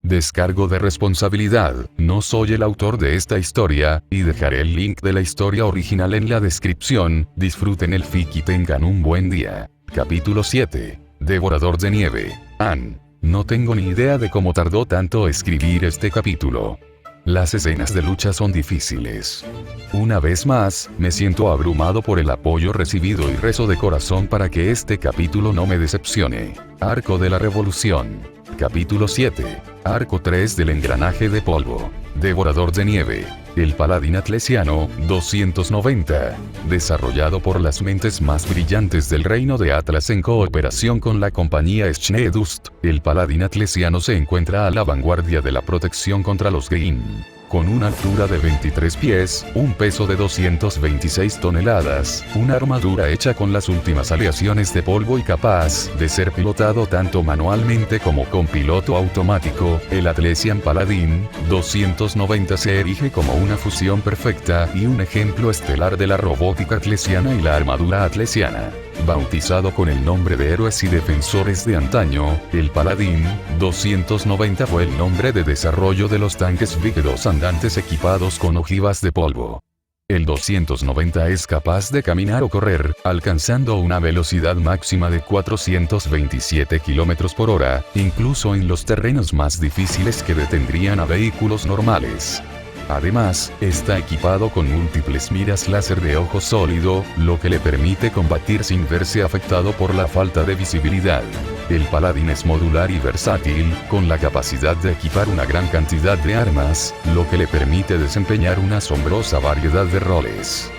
Descargo de responsabilidad, no soy el autor de esta historia, y dejaré el link de la historia original en la descripción. Disfruten el fic y tengan un buen día. Capítulo 7. Devorador de nieve. Anne. No tengo ni idea de cómo tardó tanto escribir este capítulo. Las escenas de lucha son difíciles. Una vez más, me siento abrumado por el apoyo recibido y rezo de corazón para que este capítulo no me decepcione. Arco de la Revolución. Capítulo 7. Arco 3 del engranaje de polvo. Devorador de nieve. El paladín atlesiano, 290. Desarrollado por las mentes más brillantes del reino de Atlas en cooperación con la compañía Schnedust, el paladín atlesiano se encuentra a la vanguardia de la protección contra los Grimm. Con una altura de 23 pies, un peso de 226 toneladas, una armadura hecha con las últimas aleaciones de polvo y capaz de ser pilotado tanto manualmente como con piloto automático, el Atlesian Paladin 290 se erige como una fusión perfecta y un ejemplo estelar de la robótica atlesiana y la armadura atlesiana. Bautizado con el nombre de héroes y defensores de antaño, el Paladín 290 fue el nombre de desarrollo de los tanques vígidos andantes equipados con ojivas de polvo. El 290 es capaz de caminar o correr, alcanzando una velocidad máxima de 427 km por hora, incluso en los terrenos más difíciles que detendrían a vehículos normales. Además, está equipado con múltiples miras láser de ojo sólido, lo que le permite combatir sin verse afectado por la falta de visibilidad. El paladín es modular y versátil, con la capacidad de equipar una gran cantidad de armas, lo que le permite desempeñar una asombrosa variedad de roles.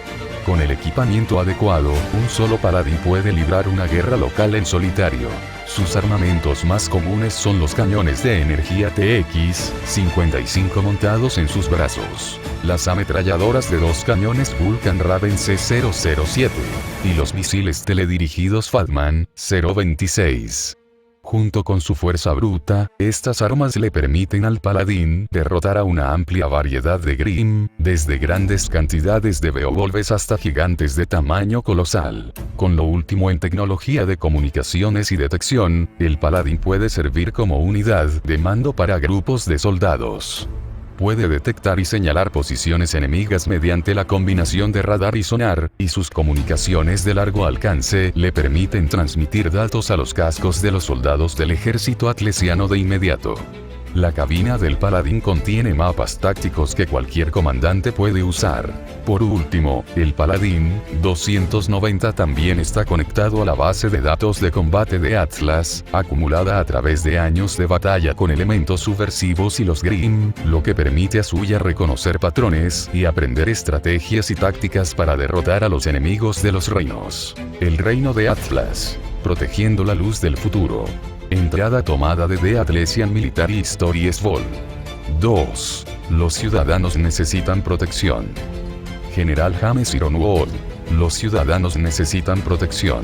Con el equipamiento adecuado, un solo paladín puede librar una guerra local en solitario. Sus armamentos más comunes son los cañones de energía TX-55 montados en sus brazos, las ametralladoras de 2 cañones Vulcan Raven C007, y los misiles teledirigidos Fatman 026. Junto con su fuerza bruta, estas armas le permiten al paladín derrotar a una amplia variedad de Grimm, desde grandes cantidades de Beowulfs hasta gigantes de tamaño colosal. Con lo último en tecnología de comunicaciones y detección, el paladín puede servir como unidad de mando para grupos de soldados. Puede detectar y señalar posiciones enemigas mediante la combinación de radar y sonar, y sus comunicaciones de largo alcance le permiten transmitir datos a los cascos de los soldados del ejército atlesiano de inmediato. La cabina del paladín contiene mapas tácticos que cualquier comandante puede usar. Por último, el paladín 290 también está conectado a la base de datos de combate de Atlas, acumulada a través de años de batalla con elementos subversivos y los Grimm, lo que permite a suya reconocer patrones y aprender estrategias y tácticas para derrotar a los enemigos de los reinos. El reino de Atlas, protegiendo la luz del futuro. Entrada tomada de The Atlesian Military Stories Vol. 2. Los ciudadanos necesitan protección. General James Ironwood. Los ciudadanos necesitan protección.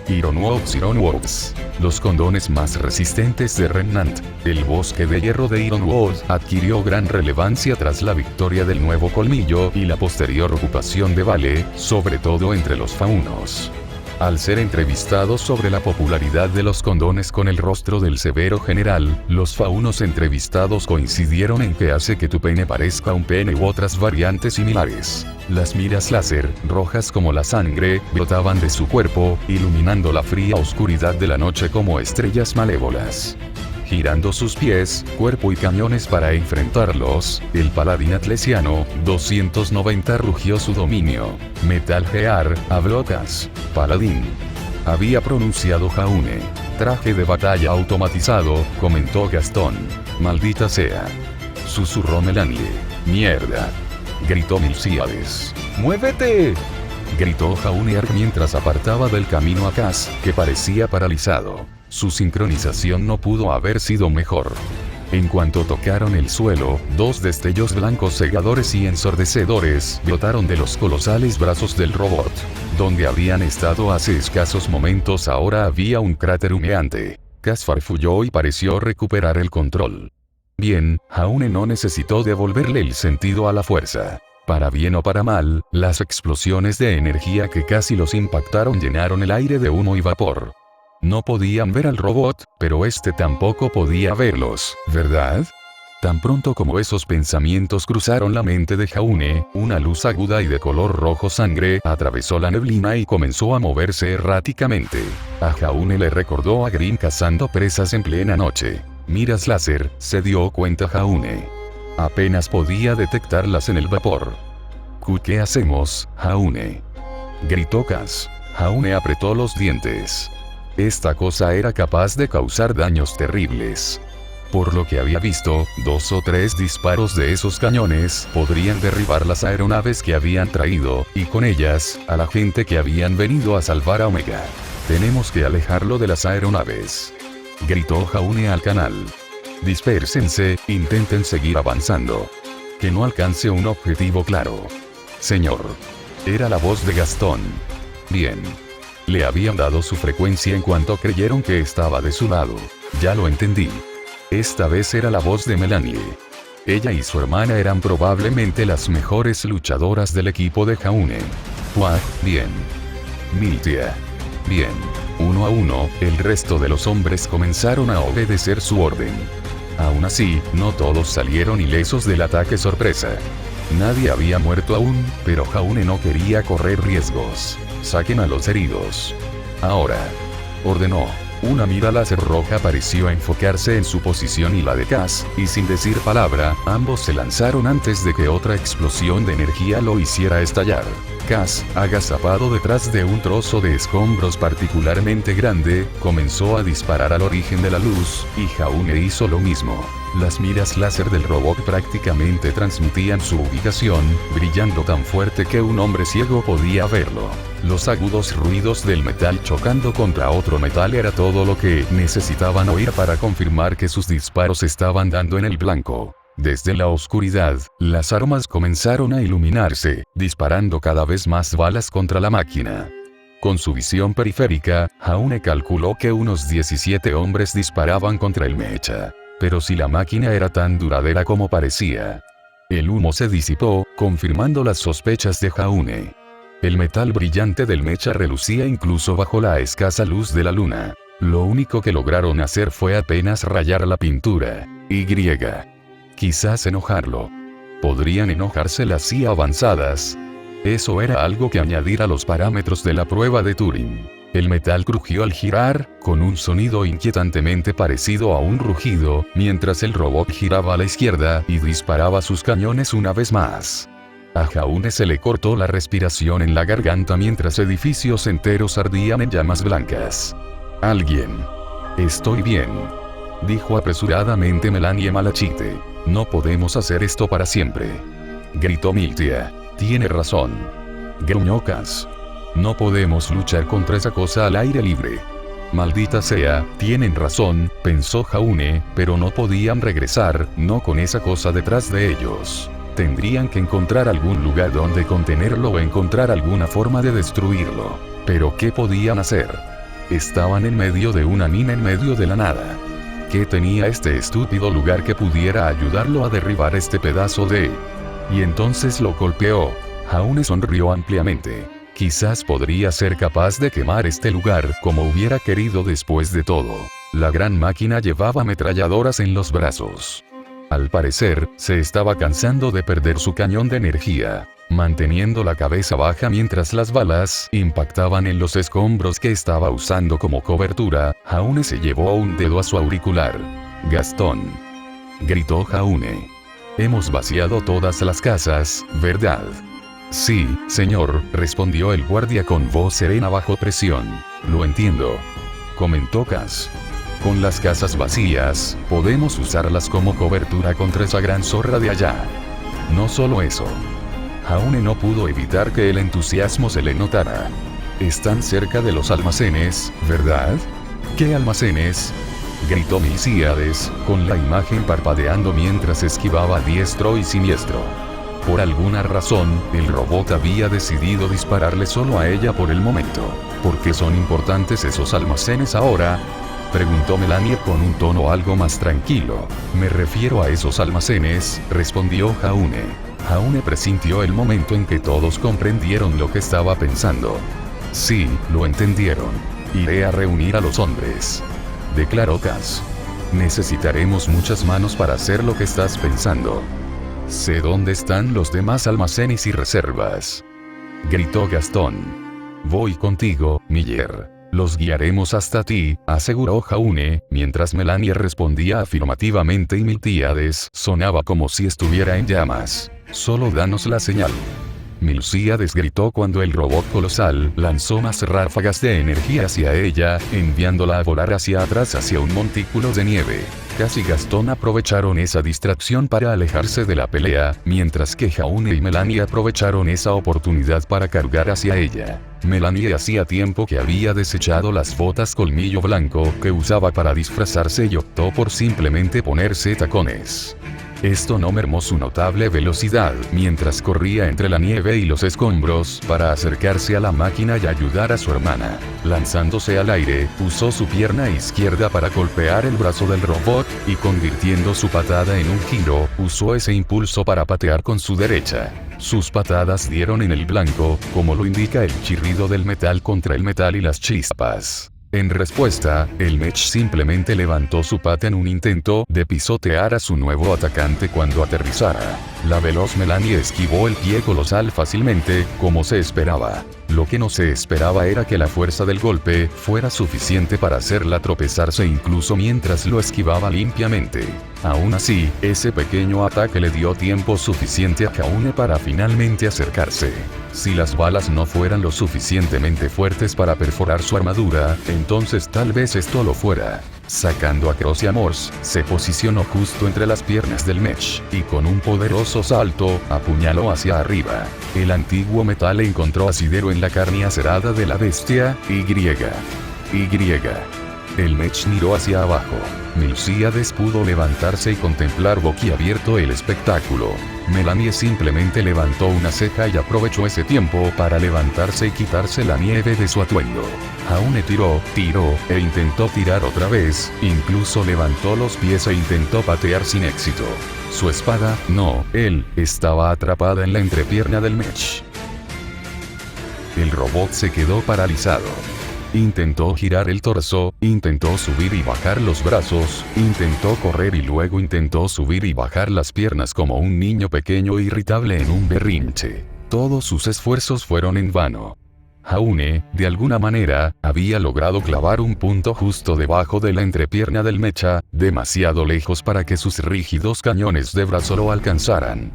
Ironwoods. Los condones más resistentes de Remnant. El bosque de hierro de Ironwood adquirió gran relevancia tras la victoria del Nuevo Colmillo y la posterior ocupación de Vale, sobre todo entre los faunos. Al ser entrevistados sobre la popularidad de los condones con el rostro del severo general, los faunos entrevistados coincidieron en que hace que tu pene parezca un pene u otras variantes similares. Las miras láser, rojas como la sangre, brotaban de su cuerpo, iluminando la fría oscuridad de la noche como estrellas malévolas. Girando sus pies, cuerpo y cañones para enfrentarlos, el paladín atlesiano 290 rugió su dominio. Metal Gear, Ablocas. Paladín. Había pronunciado Jaune. Traje de batalla automatizado, comentó Gastón. Maldita sea. Susurró Melanie. Mierda. Gritó Milcíades. ¡Muévete! Gritó Jaune mientras apartaba del camino a Cass, que parecía paralizado. Su sincronización no pudo haber sido mejor. En cuanto tocaron el suelo, 2 destellos blancos cegadores y ensordecedores brotaron de los colosales brazos del robot. Donde habían estado hace escasos momentos ahora había un cráter humeante. Cass farfulló y pareció recuperar el control. Bien, Jaune no necesitó devolverle el sentido a la fuerza. Para bien o para mal, las explosiones de energía que casi los impactaron llenaron el aire de humo y vapor. No podían ver al robot, pero este tampoco podía verlos, ¿verdad? Tan pronto como esos pensamientos cruzaron la mente de Jaune, una luz aguda y de color rojo sangre atravesó la neblina y comenzó a moverse erráticamente. A Jaune le recordó a Green cazando presas en plena noche. Miras láser, se dio cuenta Jaune. Apenas podía detectarlas en el vapor. ¿Qué hacemos, Jaune?, gritó Cass. Jaune apretó los dientes. Esta cosa era capaz de causar daños terribles. Por lo que había visto, 2 o 3 disparos de esos cañones podrían derribar las aeronaves que habían traído, y con ellas, a la gente que habían venido a salvar a Omega. Tenemos que alejarlo de las aeronaves, gritó Jaune al canal. Dispérsense, intenten seguir avanzando. Que no alcance un objetivo claro. Señor. Era la voz de Gastón. Bien. Le habían dado su frecuencia en cuanto creyeron que estaba de su lado. Ya lo entendí. Esta vez era la voz de Melanie. Ella y su hermana eran probablemente las mejores luchadoras del equipo de Jaune. Bien. Miltia. Bien. 1 a 1, el resto de los hombres comenzaron a obedecer su orden. Aún así, no todos salieron ilesos del ataque sorpresa. Nadie había muerto aún, pero Jaune no quería correr riesgos. Saquen a los heridos. Ahora. Ordenó. Una mira láser roja pareció enfocarse en su posición y la de Cass, y sin decir palabra, ambos se lanzaron antes de que otra explosión de energía lo hiciera estallar. Cass, agazapado detrás de un trozo de escombros particularmente grande, comenzó a disparar al origen de la luz, y Jaune hizo lo mismo. Las miras láser del robot prácticamente transmitían su ubicación, brillando tan fuerte que un hombre ciego podía verlo. Los agudos ruidos del metal chocando contra otro metal era todo lo que necesitaban oír para confirmar que sus disparos estaban dando en el blanco. Desde la oscuridad, las armas comenzaron a iluminarse, disparando cada vez más balas contra la máquina. Con su visión periférica, Jaune calculó que unos 17 hombres disparaban contra el mecha. Pero si la máquina era tan duradera como parecía. El humo se disipó, confirmando las sospechas de Jaune. El metal brillante del mecha relucía incluso bajo la escasa luz de la luna. Lo único que lograron hacer fue apenas rayar la pintura. Y. Quizás enojarlo. ¿Podrían enojarse las CIA avanzadas? Eso era algo que añadir a los parámetros de la prueba de Turing. El metal crujió al girar, con un sonido inquietantemente parecido a un rugido, mientras el robot giraba a la izquierda y disparaba sus cañones una vez más. A Jaune se le cortó la respiración en la garganta mientras edificios enteros ardían en llamas blancas. Alguien. Estoy bien. Dijo apresuradamente Melanie Malachite. No podemos hacer esto para siempre. Gritó Miltia. Tiene razón. Gruñó Cass. No podemos luchar contra esa cosa al aire libre. Maldita sea, tienen razón, pensó Jaune, pero no podían regresar, no con esa cosa detrás de ellos. Tendrían que encontrar algún lugar donde contenerlo o encontrar alguna forma de destruirlo. Pero ¿qué podían hacer? Estaban en medio de una mina en medio de la nada. ¿Qué tenía este estúpido lugar que pudiera ayudarlo a derribar este pedazo de...? Y entonces lo golpeó. Jaune sonrió ampliamente. Quizás podría ser capaz de quemar este lugar como hubiera querido después de todo. La gran máquina llevaba ametralladoras en los brazos. Al parecer, se estaba cansando de perder su cañón de energía. Manteniendo la cabeza baja mientras las balas impactaban en los escombros que estaba usando como cobertura, Jaune se llevó un dedo a su auricular. Gastón. Gritó Jaune. Hemos vaciado todas las casas, ¿verdad? Sí, señor, respondió el guardia con voz serena bajo presión. Lo entiendo. Comentó Cass. Con las casas vacías, podemos usarlas como cobertura contra esa gran zorra de allá. No solo eso. Jaune no pudo evitar que el entusiasmo se le notara. Están cerca de los almacenes, ¿verdad? ¿Qué almacenes? Gritó Milcíades, con la imagen parpadeando mientras esquivaba diestro y siniestro. Por alguna razón, el robot había decidido dispararle solo a ella por el momento. ¿Por qué son importantes esos almacenes ahora? Preguntó Melanie con un tono algo más tranquilo. Me refiero a esos almacenes, respondió Jaune. Jaune presintió el momento en que todos comprendieron lo que estaba pensando. Sí, lo entendieron. Iré a reunir a los hombres, declaró Kaz. Necesitaremos muchas manos para hacer lo que estás pensando. Sé dónde están los demás almacenes y reservas, gritó Gastón. Voy contigo, Miller. Los guiaremos hasta ti, aseguró Jaune, mientras Melanie respondía afirmativamente y Miltíades sonaba como si estuviera en llamas. Solo danos la señal. Milcíades gritó cuando el robot colosal lanzó más ráfagas de energía hacia ella, enviándola a volar hacia atrás hacia un montículo de nieve. Kaz y Gastón aprovecharon esa distracción para alejarse de la pelea, mientras que Jaune y Melanie aprovecharon esa oportunidad para cargar hacia ella. Melanie hacía tiempo que había desechado las botas colmillo blanco que usaba para disfrazarse y optó por simplemente ponerse tacones. Esto no mermó su notable velocidad mientras corría entre la nieve y los escombros para acercarse a la máquina y ayudar a su hermana. Lanzándose al aire, usó su pierna izquierda para golpear el brazo del robot, y convirtiendo su patada en un giro, usó ese impulso para patear con su derecha. Sus patadas dieron en el blanco, como lo indica el chirrido del metal contra el metal y las chispas. En respuesta, el mech simplemente levantó su pata en un intento de pisotear a su nuevo atacante cuando aterrizara. La veloz Melanie esquivó el pie colosal fácilmente, como se esperaba. Lo que no se esperaba era que la fuerza del golpe fuera suficiente para hacerla tropezarse incluso mientras lo esquivaba limpiamente. Aún así, ese pequeño ataque le dio tiempo suficiente a Jaune para finalmente acercarse. Si las balas no fueran lo suficientemente fuertes para perforar su armadura, entonces tal vez esto lo fuera. Sacando a Cross y a Morse, se posicionó justo entre las piernas del mech, y con un poderoso salto, apuñaló hacia arriba. El antiguo metal encontró asidero en la carne acerada de la bestia, Y. El mech miró hacia abajo. Milcíades pudo levantarse y contemplar boquiabierto el espectáculo. Melanie simplemente levantó una ceja y aprovechó ese tiempo para levantarse y quitarse la nieve de su atuendo. Jaune tiró e intentó tirar otra vez, incluso levantó los pies e intentó patear sin éxito. Su espada, estaba atrapada en la entrepierna del mech. El robot se quedó paralizado. Intentó girar el torso, intentó subir y bajar los brazos, intentó correr y luego intentó subir y bajar las piernas como un niño pequeño irritable en un berrinche. Todos sus esfuerzos fueron en vano. Jaune, de alguna manera, había logrado clavar un punto justo debajo de la entrepierna del mecha, demasiado lejos para que sus rígidos cañones de brazo lo alcanzaran.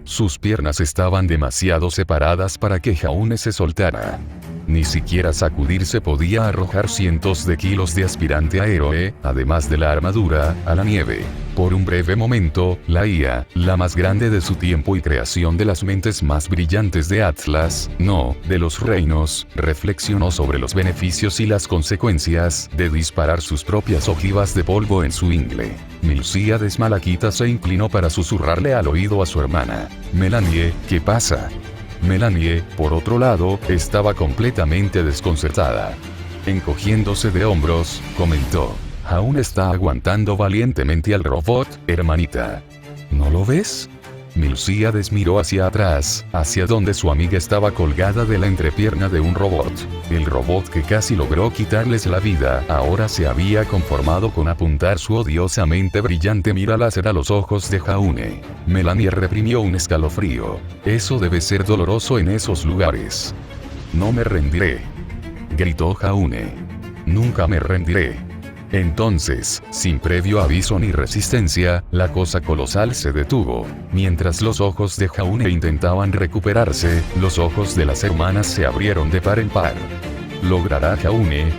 Sus piernas estaban demasiado separadas para que Jaune se soltara. Ni siquiera sacudirse podía arrojar cientos de kilos de aspirante a héroe, además de la armadura, a la nieve. Por un breve momento, la IA, la más grande de su tiempo y creación de las mentes más brillantes de Atlas, de los reinos, reflexionó sobre los beneficios y las consecuencias de disparar sus propias ojivas de polvo en su ingle. Milcíades Malaquita se inclinó para susurrarle al oído a su hermana. Melanie, ¿qué pasa? Melanie, por otro lado, estaba completamente desconcertada. Encogiéndose de hombros, comentó: «Aún está aguantando valientemente al robot, hermanita. ¿No lo ves?» Milcíades miró hacia atrás, hacia donde su amiga estaba colgada de la entrepierna de un robot. El robot que casi logró quitarles la vida ahora se había conformado con apuntar su odiosamente brillante mira láser a los ojos de Jaune. Melanie reprimió un escalofrío. Eso debe ser doloroso en esos lugares. «No me rendiré», gritó Jaune. «Nunca me rendiré». Entonces, sin previo aviso ni resistencia, la cosa colosal se detuvo. Mientras los ojos de Jaune intentaban recuperarse, los ojos de las hermanas se abrieron de par en par. ¿Logrará Jaune?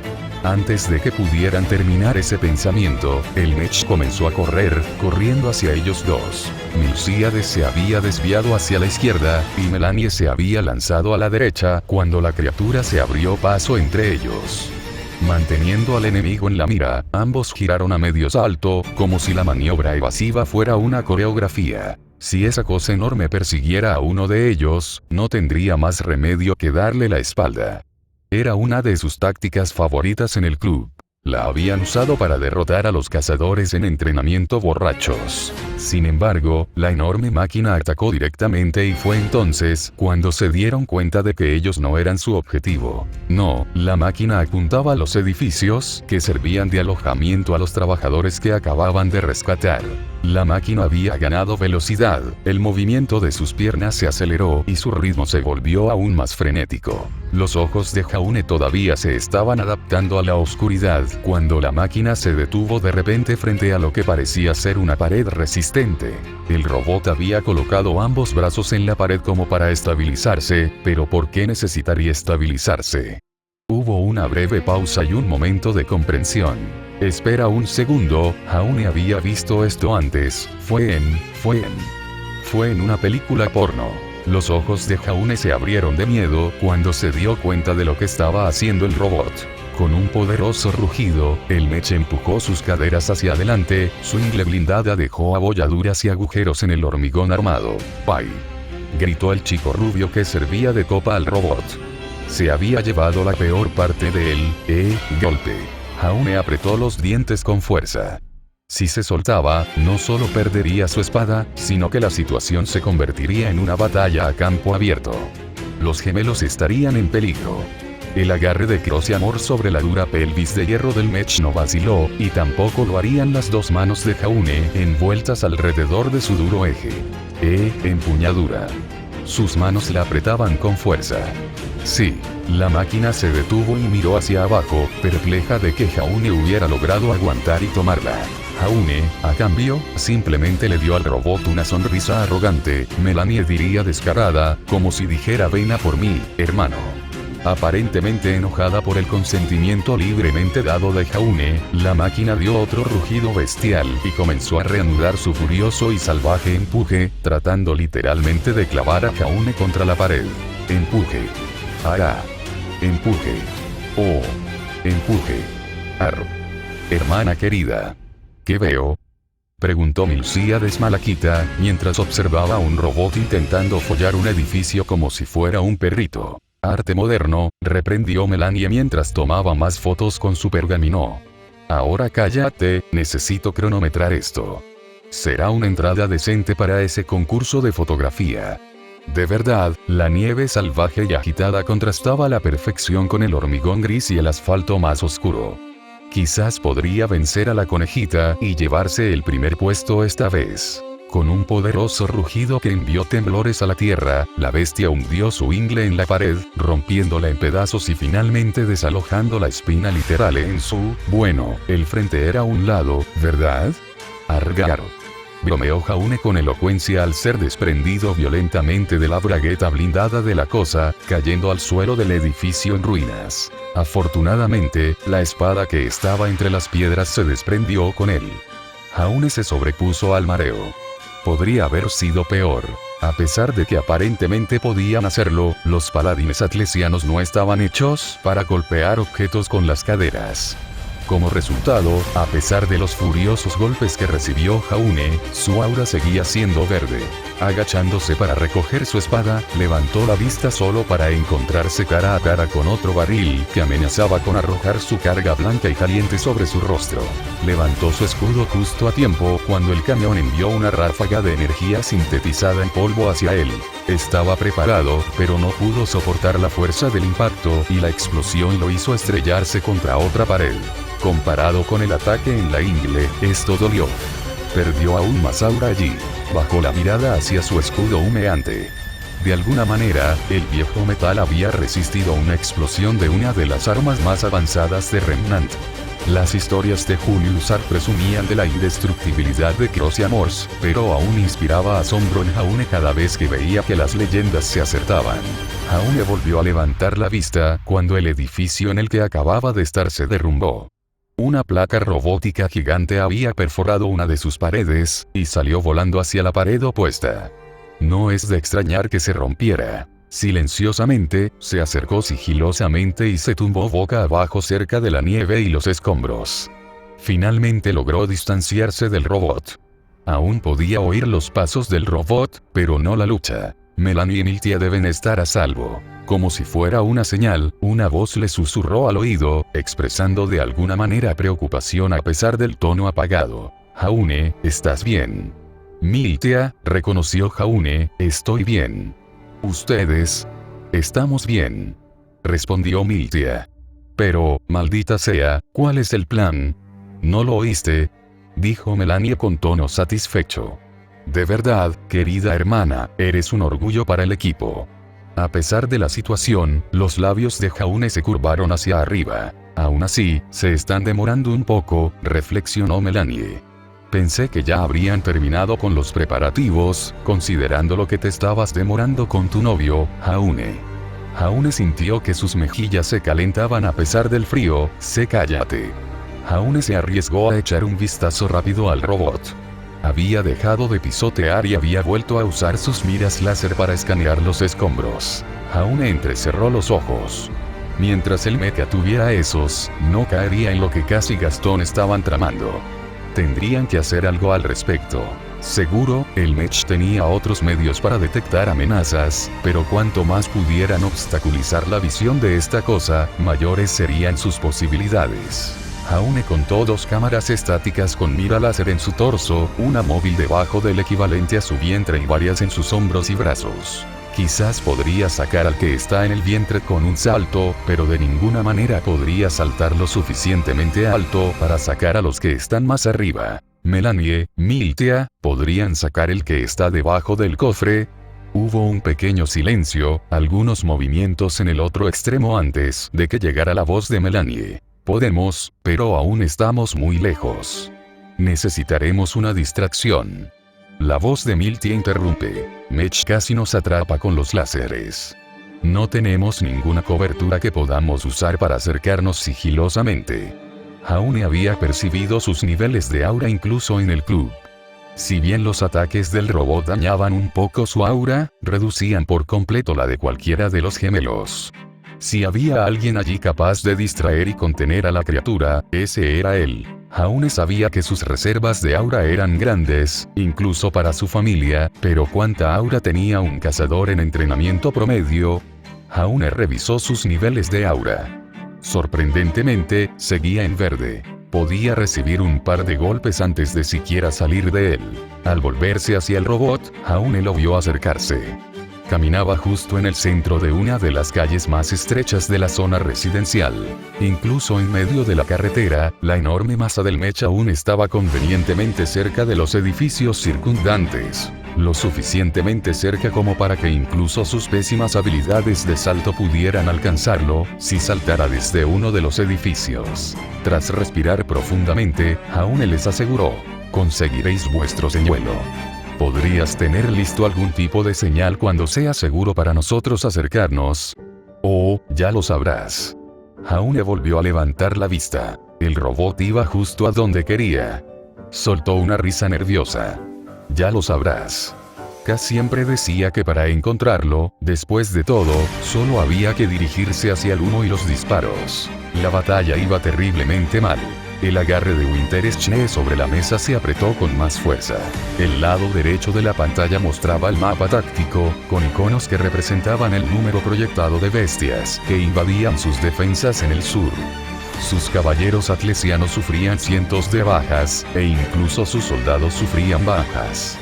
Antes de que pudieran terminar ese pensamiento, el mech comenzó a correr, corriendo hacia ellos dos. Milcíades se había desviado hacia la izquierda, y Melanie se había lanzado a la derecha, cuando la criatura se abrió paso entre ellos. Manteniendo al enemigo en la mira, ambos giraron a medio salto, como si la maniobra evasiva fuera una coreografía. Si esa cosa enorme persiguiera a uno de ellos, no tendría más remedio que darle la espalda. Era una de sus tácticas favoritas en el club. La habían usado para derrotar a los cazadores en entrenamiento borrachos. Sin embargo, la enorme máquina atacó directamente y fue entonces cuando se dieron cuenta de que ellos no eran su objetivo. No, la máquina apuntaba a los edificios que servían de alojamiento a los trabajadores que acababan de rescatar. La máquina había ganado velocidad, el movimiento de sus piernas se aceleró y su ritmo se volvió aún más frenético. Los ojos de Jaune todavía se estaban adaptando a la oscuridad cuando la máquina se detuvo de repente frente a lo que parecía ser una pared resistente. El robot había colocado ambos brazos en la pared como para estabilizarse, pero ¿por qué necesitaría estabilizarse? Hubo una breve pausa y un momento de comprensión. Espera un segundo, Jaune había visto esto antes, fue en una película porno. Los ojos de Jaune se abrieron de miedo cuando se dio cuenta de lo que estaba haciendo el robot. Con un poderoso rugido, el mech empujó sus caderas hacia adelante, su ingle blindada dejó abolladuras y agujeros en el hormigón armado. ¡Pay!, gritó el chico rubio que servía de copa al robot. Se había llevado la peor parte de él, golpe. Jaune apretó los dientes con fuerza. Si se soltaba, no solo perdería su espada, sino que la situación se convertiría en una batalla a campo abierto. Los gemelos estarían en peligro. El agarre de Crosiamor sobre la dura pelvis de hierro del mech no vaciló, y tampoco lo harían las dos manos de Jaune envueltas alrededor de su duro eje. Empuñadura. Sus manos la apretaban con fuerza. Sí, la máquina se detuvo y miró hacia abajo, perpleja de que Jaune hubiera logrado aguantar y tomarla. Jaune, a cambio, simplemente le dio al robot una sonrisa arrogante, Melanie diría descarada, como si dijera ven a por mí, hermano. Aparentemente enojada por el consentimiento libremente dado de Jaune, la máquina dio otro rugido bestial y comenzó a reanudar su furioso y salvaje empuje, tratando literalmente de clavar a Jaune contra la pared. Empuje. Ara. Empuje. Oh. Empuje. Ar. Hermana querida. ¿Qué veo?, preguntó Milcíades Malaquita, mientras observaba a un robot intentando follar un edificio como si fuera un perrito. Arte moderno, reprendió Melanie mientras tomaba más fotos con su pergamino. Ahora cállate, necesito cronometrar esto. Será una entrada decente para ese concurso de fotografía. De verdad, la nieve salvaje y agitada contrastaba a la perfección con el hormigón gris y el asfalto más oscuro. Quizás podría vencer a la conejita y llevarse el primer puesto esta vez. Con un poderoso rugido que envió temblores a la tierra, la bestia hundió su ingle en la pared, rompiéndola en pedazos y finalmente desalojando la espina literal en su... Bueno, el frente era un lado, ¿verdad? Argar. Bromeó Jaune con elocuencia al ser desprendido violentamente de la bragueta blindada de la cosa, cayendo al suelo del edificio en ruinas. Afortunadamente, la espada que estaba entre las piedras se desprendió con él. Jaune se sobrepuso al mareo. Podría haber sido peor. A pesar de que aparentemente podían hacerlo, los paladines atlesianos no estaban hechos para golpear objetos con las caderas. Como resultado, a pesar de los furiosos golpes que recibió Jaune, su aura seguía siendo verde. Agachándose para recoger su espada, levantó la vista solo para encontrarse cara a cara con otro barril que amenazaba con arrojar su carga blanca y caliente sobre su rostro. Levantó su escudo justo a tiempo cuando el cañón envió una ráfaga de energía sintetizada en polvo hacia él. Estaba preparado, pero no pudo soportar la fuerza del impacto y la explosión lo hizo estrellarse contra otra pared. Comparado con el ataque en la ingle, esto dolió. Perdió aún más aura allí. Bajó la mirada hacia su escudo humeante. De alguna manera, el viejo metal había resistido una explosión de una de las armas más avanzadas de Remnant. Las historias de Julius Ar presumían de la indestructibilidad de Crosiamors, pero aún inspiraba asombro en Jaune cada vez que veía que las leyendas se acertaban. Jaune volvió a levantar la vista cuando el edificio en el que acababa de estar se derrumbó. Una placa robótica gigante había perforado una de sus paredes, y salió volando hacia la pared opuesta. No es de extrañar que se rompiera. Silenciosamente, se acercó sigilosamente y se tumbó boca abajo cerca de la nieve y los escombros. Finalmente logró distanciarse del robot. Aún podía oír los pasos del robot, pero no la lucha. Melanie y Miltia deben estar a salvo. Como si fuera una señal, una voz le susurró al oído, expresando de alguna manera preocupación a pesar del tono apagado. Jaune, ¿estás bien? Miltia, reconoció Jaune, estoy bien. ¿Ustedes? Estamos bien. Respondió Miltia. Pero, maldita sea, ¿cuál es el plan? ¿No lo oíste? Dijo Melanie con tono satisfecho. De verdad, querida hermana, eres un orgullo para el equipo. A pesar de la situación, los labios de Jaune se curvaron hacia arriba. Aún así, se están demorando un poco, reflexionó Melanie. Pensé que ya habrían terminado con los preparativos, considerando lo que te estabas demorando con tu novio, Jaune. Jaune sintió que sus mejillas se calentaban a pesar del frío. Cállate. Jaune se arriesgó a echar un vistazo rápido al robot. Había dejado de pisotear y había vuelto a usar sus miras láser para escanear los escombros. Jaune entrecerró los ojos. Mientras el mecha tuviera esos, no caería en lo que Cass y Gastón estaban tramando. Tendrían que hacer algo al respecto. Seguro, el mech tenía otros medios para detectar amenazas, pero cuanto más pudieran obstaculizar la visión de esta cosa, mayores serían sus posibilidades. Jaune contó 2 cámaras estáticas con mira láser en su torso, una móvil debajo del equivalente a su vientre y varias en sus hombros y brazos. Quizás podría sacar al que está en el vientre con un salto, pero de ninguna manera podría saltar lo suficientemente alto para sacar a los que están más arriba. Melanie, Miltia, ¿podrían sacar el que está debajo del cofre? Hubo un pequeño silencio, algunos movimientos en el otro extremo antes de que llegara la voz de Melanie. Podemos, pero aún estamos muy lejos. Necesitaremos una distracción. La voz de Miltia interrumpe. Mech casi nos atrapa con los láseres. No tenemos ninguna cobertura que podamos usar para acercarnos sigilosamente. Jaune había percibido sus niveles de aura incluso en el club. Si bien los ataques del robot dañaban un poco su aura, reducían por completo la de cualquiera de los gemelos. Si había alguien allí capaz de distraer y contener a la criatura, ese era él. Jaune sabía que sus reservas de aura eran grandes, incluso para su familia, pero ¿cuánta aura tenía un cazador en entrenamiento promedio? Jaune revisó sus niveles de aura. Sorprendentemente, seguía en verde. Podía recibir un par de golpes antes de siquiera salir de él. Al volverse hacia el robot, Jaune lo vio acercarse. Caminaba justo en el centro de una de las calles más estrechas de la zona residencial. Incluso en medio de la carretera, la enorme masa del mech aún estaba convenientemente cerca de los edificios circundantes. Lo suficientemente cerca como para que incluso sus pésimas habilidades de salto pudieran alcanzarlo, si saltara desde uno de los edificios. Tras respirar profundamente, Jaune les aseguró: conseguiréis vuestro señuelo. ¿Podrías tener listo algún tipo de señal cuando sea seguro para nosotros acercarnos? Oh, ya lo sabrás. Jaune volvió a levantar la vista. El robot iba justo a donde quería. Soltó una risa nerviosa. Ya lo sabrás. Cass siempre decía que para encontrarlo, después de todo, solo había que dirigirse hacia el humo y los disparos. La batalla iba terriblemente mal. El agarre de Winterschnee sobre la mesa se apretó con más fuerza. El lado derecho de la pantalla mostraba el mapa táctico, con iconos que representaban el número proyectado de bestias que invadían sus defensas en el sur. Sus caballeros atlesianos sufrían cientos de bajas, e incluso sus soldados sufrían bajas.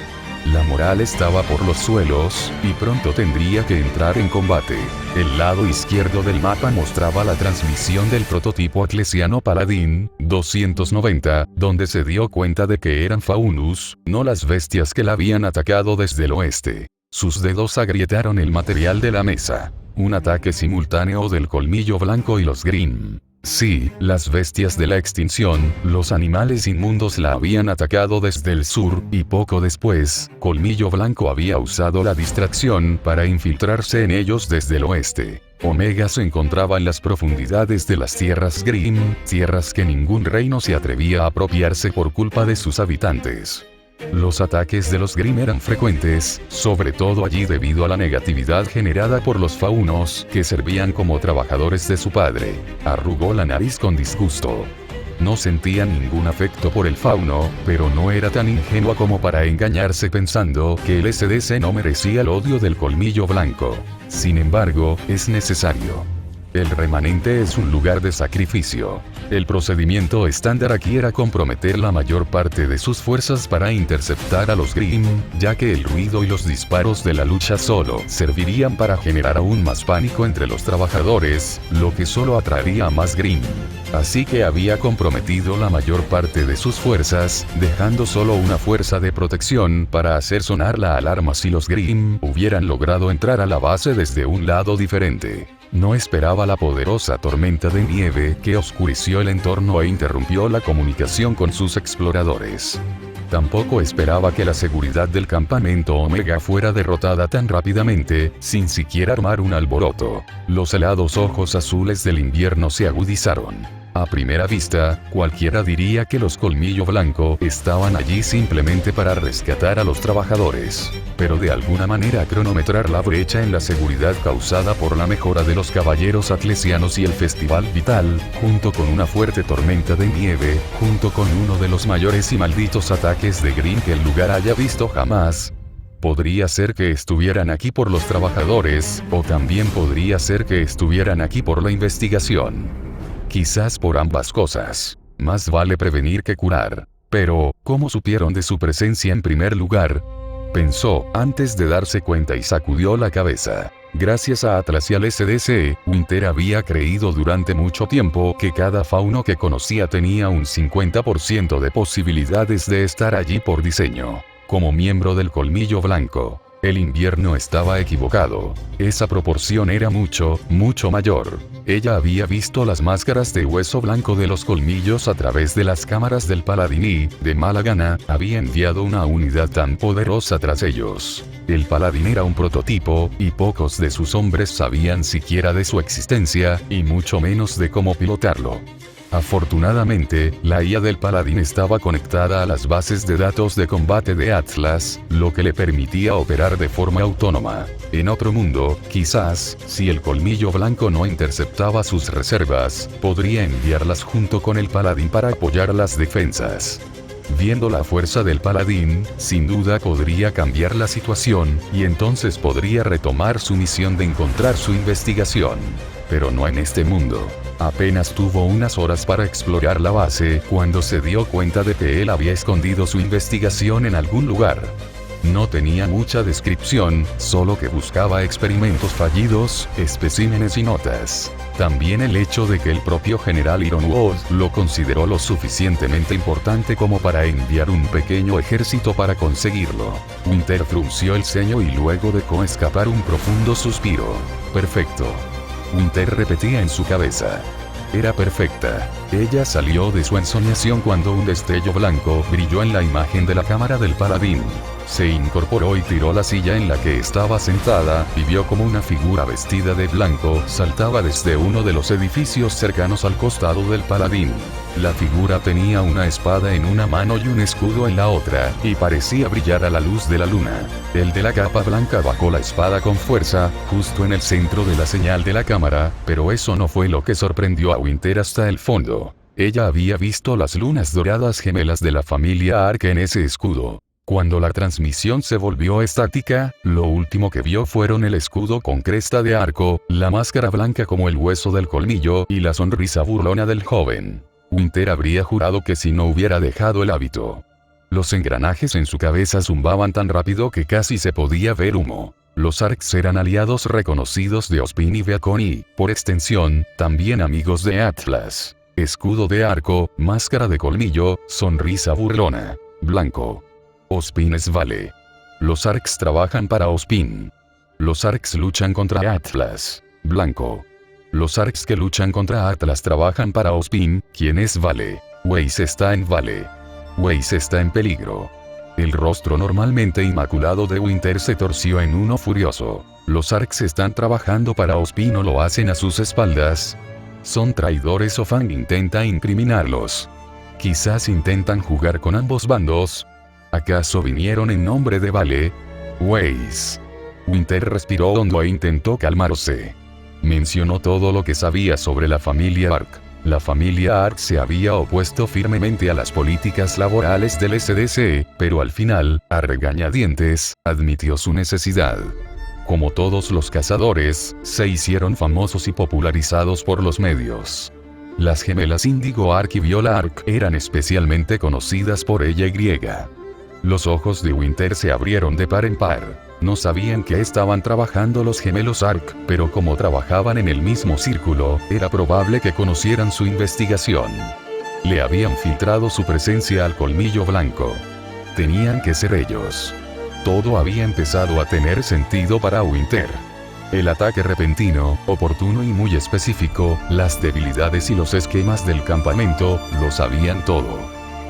La moral estaba por los suelos, y pronto tendría que entrar en combate. El lado izquierdo del mapa mostraba la transmisión del prototipo atlesiano Paladín 290, donde se dio cuenta de que eran Faunus, no las bestias que la habían atacado desde el oeste. Sus dedos agrietaron el material de la mesa. Un ataque simultáneo del colmillo blanco y los Grimm. Sí, las bestias de la extinción, los animales inmundos la habían atacado desde el sur, y poco después, Colmillo Blanco había usado la distracción para infiltrarse en ellos desde el oeste. Omega se encontraba en las profundidades de las tierras Grimm, tierras que ningún reino se atrevía a apropiarse por culpa de sus habitantes. Los ataques de los Grimm eran frecuentes, sobre todo allí debido a la negatividad generada por los faunos, que servían como trabajadores de su padre. Arrugó la nariz con disgusto. No sentía ningún afecto por el fauno, pero no era tan ingenua como para engañarse pensando que el SDC no merecía el odio del colmillo blanco. Sin embargo, es necesario. El remanente es un lugar de sacrificio. El procedimiento estándar aquí era comprometer la mayor parte de sus fuerzas para interceptar a los Grimm, ya que el ruido y los disparos de la lucha solo servirían para generar aún más pánico entre los trabajadores, lo que solo atraería a más Grimm. Así que había comprometido la mayor parte de sus fuerzas, dejando solo una fuerza de protección para hacer sonar la alarma si los Grimm hubieran logrado entrar a la base desde un lado diferente. No esperaba la poderosa tormenta de nieve que oscureció el entorno e interrumpió la comunicación con sus exploradores. Tampoco esperaba que la seguridad del campamento Omega fuera derrotada tan rápidamente, sin siquiera armar un alboroto. Los helados ojos azules del invierno se agudizaron. A primera vista, cualquiera diría que los Colmillo Blanco estaban allí simplemente para rescatar a los trabajadores. Pero de alguna manera cronometrar la brecha en la seguridad causada por la mejora de los caballeros atlesianos y el Festival Vital, junto con una fuerte tormenta de nieve, junto con uno de los mayores y malditos ataques de Grimm que el lugar haya visto jamás. Podría ser que estuvieran aquí por los trabajadores, o también podría ser que estuvieran aquí por la investigación. Quizás por ambas cosas. Más vale prevenir que curar. Pero, ¿cómo supieron de su presencia en primer lugar? Pensó, antes de darse cuenta y sacudió la cabeza. Gracias a Atlas y al SDC, Winter había creído durante mucho tiempo que cada fauno que conocía tenía un 50% de posibilidades de estar allí por diseño. Como miembro del Colmillo Blanco. El invierno estaba equivocado. Esa proporción era mucho, mucho mayor. Ella había visto las máscaras de hueso blanco de los colmillos a través de las cámaras del paladín y, de mala gana, había enviado una unidad tan poderosa tras ellos. El paladín era un prototipo, y pocos de sus hombres sabían siquiera de su existencia, y mucho menos de cómo pilotarlo. Afortunadamente, la IA del paladín estaba conectada a las bases de datos de combate de Atlas, lo que le permitía operar de forma autónoma. En otro mundo, quizás, si el Colmillo Blanco no interceptaba sus reservas, podría enviarlas junto con el paladín para apoyar las defensas. Viendo la fuerza del paladín, sin duda podría cambiar la situación, y entonces podría retomar su misión de encontrar su investigación. Pero no en este mundo. Apenas tuvo unas horas para explorar la base cuando se dio cuenta de que él había escondido su investigación en algún lugar. No tenía mucha descripción, solo que buscaba experimentos fallidos, especímenes y notas. También el hecho de que el propio general Ironwood lo consideró lo suficientemente importante como para enviar un pequeño ejército para conseguirlo. Winter frunció el ceño y luego dejó escapar un profundo suspiro. Perfecto. Winter repetía en su cabeza. Era perfecta. Ella salió de su ensoñación cuando un destello blanco brilló en la imagen de la cámara del paladín. Se incorporó y tiró la silla en la que estaba sentada, y vio como una figura vestida de blanco saltaba desde uno de los edificios cercanos al costado del paladín. La figura tenía una espada en una mano y un escudo en la otra, y parecía brillar a la luz de la luna. El de la capa blanca bajó la espada con fuerza, justo en el centro de la señal de la cámara, pero eso no fue lo que sorprendió a Winter hasta el fondo. Ella había visto las lunas doradas gemelas de la familia Ark en ese escudo. Cuando la transmisión se volvió estática, lo último que vio fueron el escudo con cresta de arco, la máscara blanca como el hueso del colmillo y la sonrisa burlona del joven. Winter habría jurado que si no hubiera dejado el hábito. Los engranajes en su cabeza zumbaban tan rápido que casi se podía ver humo. Los Arks eran aliados reconocidos de Ozpin y Beacon y, por extensión, también amigos de Atlas. Escudo de arco, máscara de colmillo, sonrisa burlona. Blanco. Ozpin es Vale. Los Arks trabajan para Ozpin. Los Arks luchan contra Atlas. Blanco. Los Arks que luchan contra Atlas trabajan para Ozpin, quien es Vale. Weiss está en Vale. Weiss está en peligro. El rostro normalmente inmaculado de Winter se torció en uno furioso. Los Arks están trabajando para Ozpin o lo hacen a sus espaldas. Son traidores o Fang intenta incriminarlos. Quizás intentan jugar con ambos bandos. ¿Acaso vinieron en nombre de Vale? Weiss. Winter respiró hondo e intentó calmarse. Mencionó todo lo que sabía sobre la familia Ark. La familia Ark se había opuesto firmemente a las políticas laborales del SDC, pero al final, a regañadientes, admitió su necesidad. Como todos los cazadores, se hicieron famosos y popularizados por los medios. Las gemelas Índigo Ark y Viola Ark eran especialmente conocidas por ella y. Los ojos de Winter se abrieron de par en par. No sabían que estaban trabajando los gemelos Ark, pero como trabajaban en el mismo círculo, era probable que conocieran su investigación. Le habían filtrado su presencia al colmillo blanco. Tenían que ser ellos. Todo había empezado a tener sentido para Winter. El ataque repentino, oportuno y muy específico, las debilidades y los esquemas del campamento, lo sabían todo.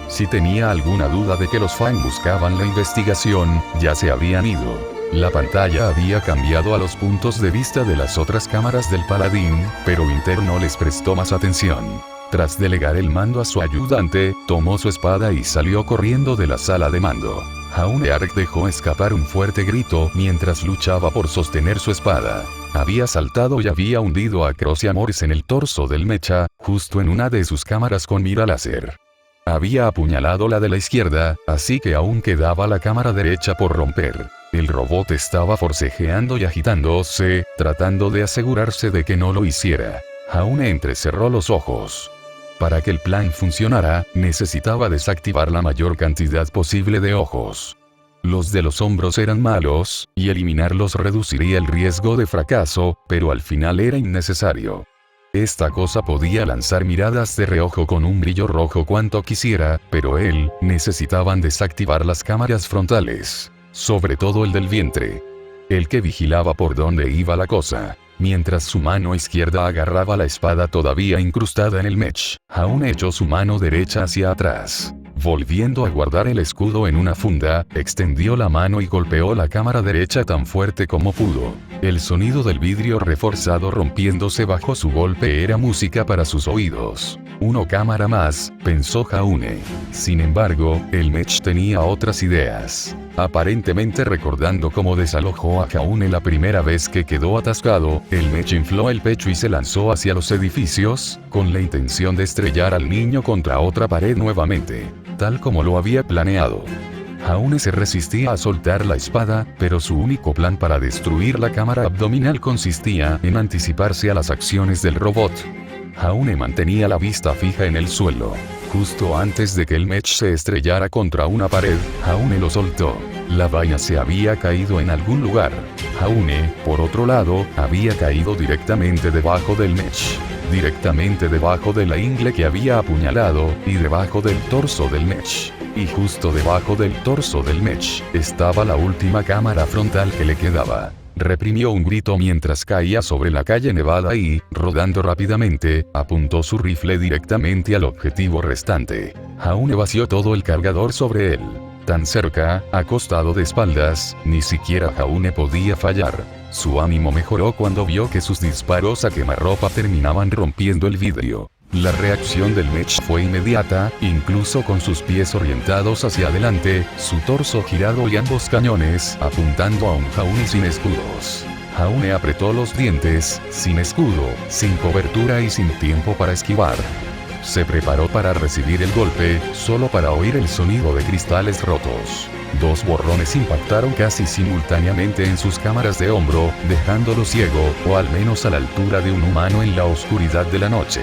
Si tenía alguna duda de que los Fang buscaban la investigación, ya se habían ido. La pantalla había cambiado a los puntos de vista de las otras cámaras del paladín, pero Winter no les prestó más atención. Tras delegar el mando a su ayudante, tomó su espada y salió corriendo de la sala de mando. Jaune Ark dejó escapar un fuerte grito mientras luchaba por sostener su espada. Había saltado y había hundido a Crocia Morris en el torso del mecha, justo en una de sus cámaras con mira láser. Había apuñalado la de la izquierda, así que aún quedaba la cámara derecha por romper. El robot estaba forcejeando y agitándose, tratando de asegurarse de que no lo hiciera. Jaune entrecerró los ojos. Para que el plan funcionara, necesitaba desactivar la mayor cantidad posible de ojos. Los de los hombros eran malos, y eliminarlos reduciría el riesgo de fracaso, pero al final era innecesario. Esta cosa podía lanzar miradas de reojo con un brillo rojo cuanto quisiera, pero él, necesitaban desactivar las cámaras frontales. Sobre todo el del vientre. El que vigilaba por dónde iba la cosa. Mientras su mano izquierda agarraba la espada todavía incrustada en el mech, Jaune echó su mano derecha hacia atrás. Volviendo a guardar el escudo en una funda, extendió la mano y golpeó la cámara derecha tan fuerte como pudo. El sonido del vidrio reforzado rompiéndose bajo su golpe era música para sus oídos. Uno cámara más, pensó Jaune. Sin embargo, el mech tenía otras ideas. Aparentemente recordando cómo desalojó a Jaune la primera vez que quedó atascado, el mech infló el pecho y se lanzó hacia los edificios, con la intención de estrellar al niño contra otra pared nuevamente. Tal como lo había planeado. Jaune se resistía a soltar la espada, pero su único plan para destruir la cámara abdominal consistía en anticiparse a las acciones del robot. Jaune mantenía la vista fija en el suelo. Justo antes de que el mech se estrellara contra una pared, Jaune lo soltó. La valla se había caído en algún lugar. Jaune, por otro lado, había caído directamente debajo del mech. Directamente debajo de la ingle que había apuñalado, y debajo del torso del mech. Y justo debajo del torso del mech, estaba la última cámara frontal que le quedaba. Reprimió un grito mientras caía sobre la calle nevada y, rodando rápidamente, apuntó su rifle directamente al objetivo restante. Jaune vació todo el cargador sobre él. Tan cerca, acostado de espaldas, ni siquiera Jaune podía fallar. Su ánimo mejoró cuando vio que sus disparos a quemarropa terminaban rompiendo el vidrio. La reacción del mech fue inmediata, incluso con sus pies orientados hacia adelante, su torso girado y ambos cañones apuntando a un Jaune sin escudos. Jaune apretó los dientes, sin escudo, sin cobertura y sin tiempo para esquivar. Se preparó para recibir el golpe, solo para oír el sonido de cristales rotos. Dos borrones impactaron casi simultáneamente en sus cámaras de hombro, dejándolo ciego, o al menos a la altura de un humano en la oscuridad de la noche.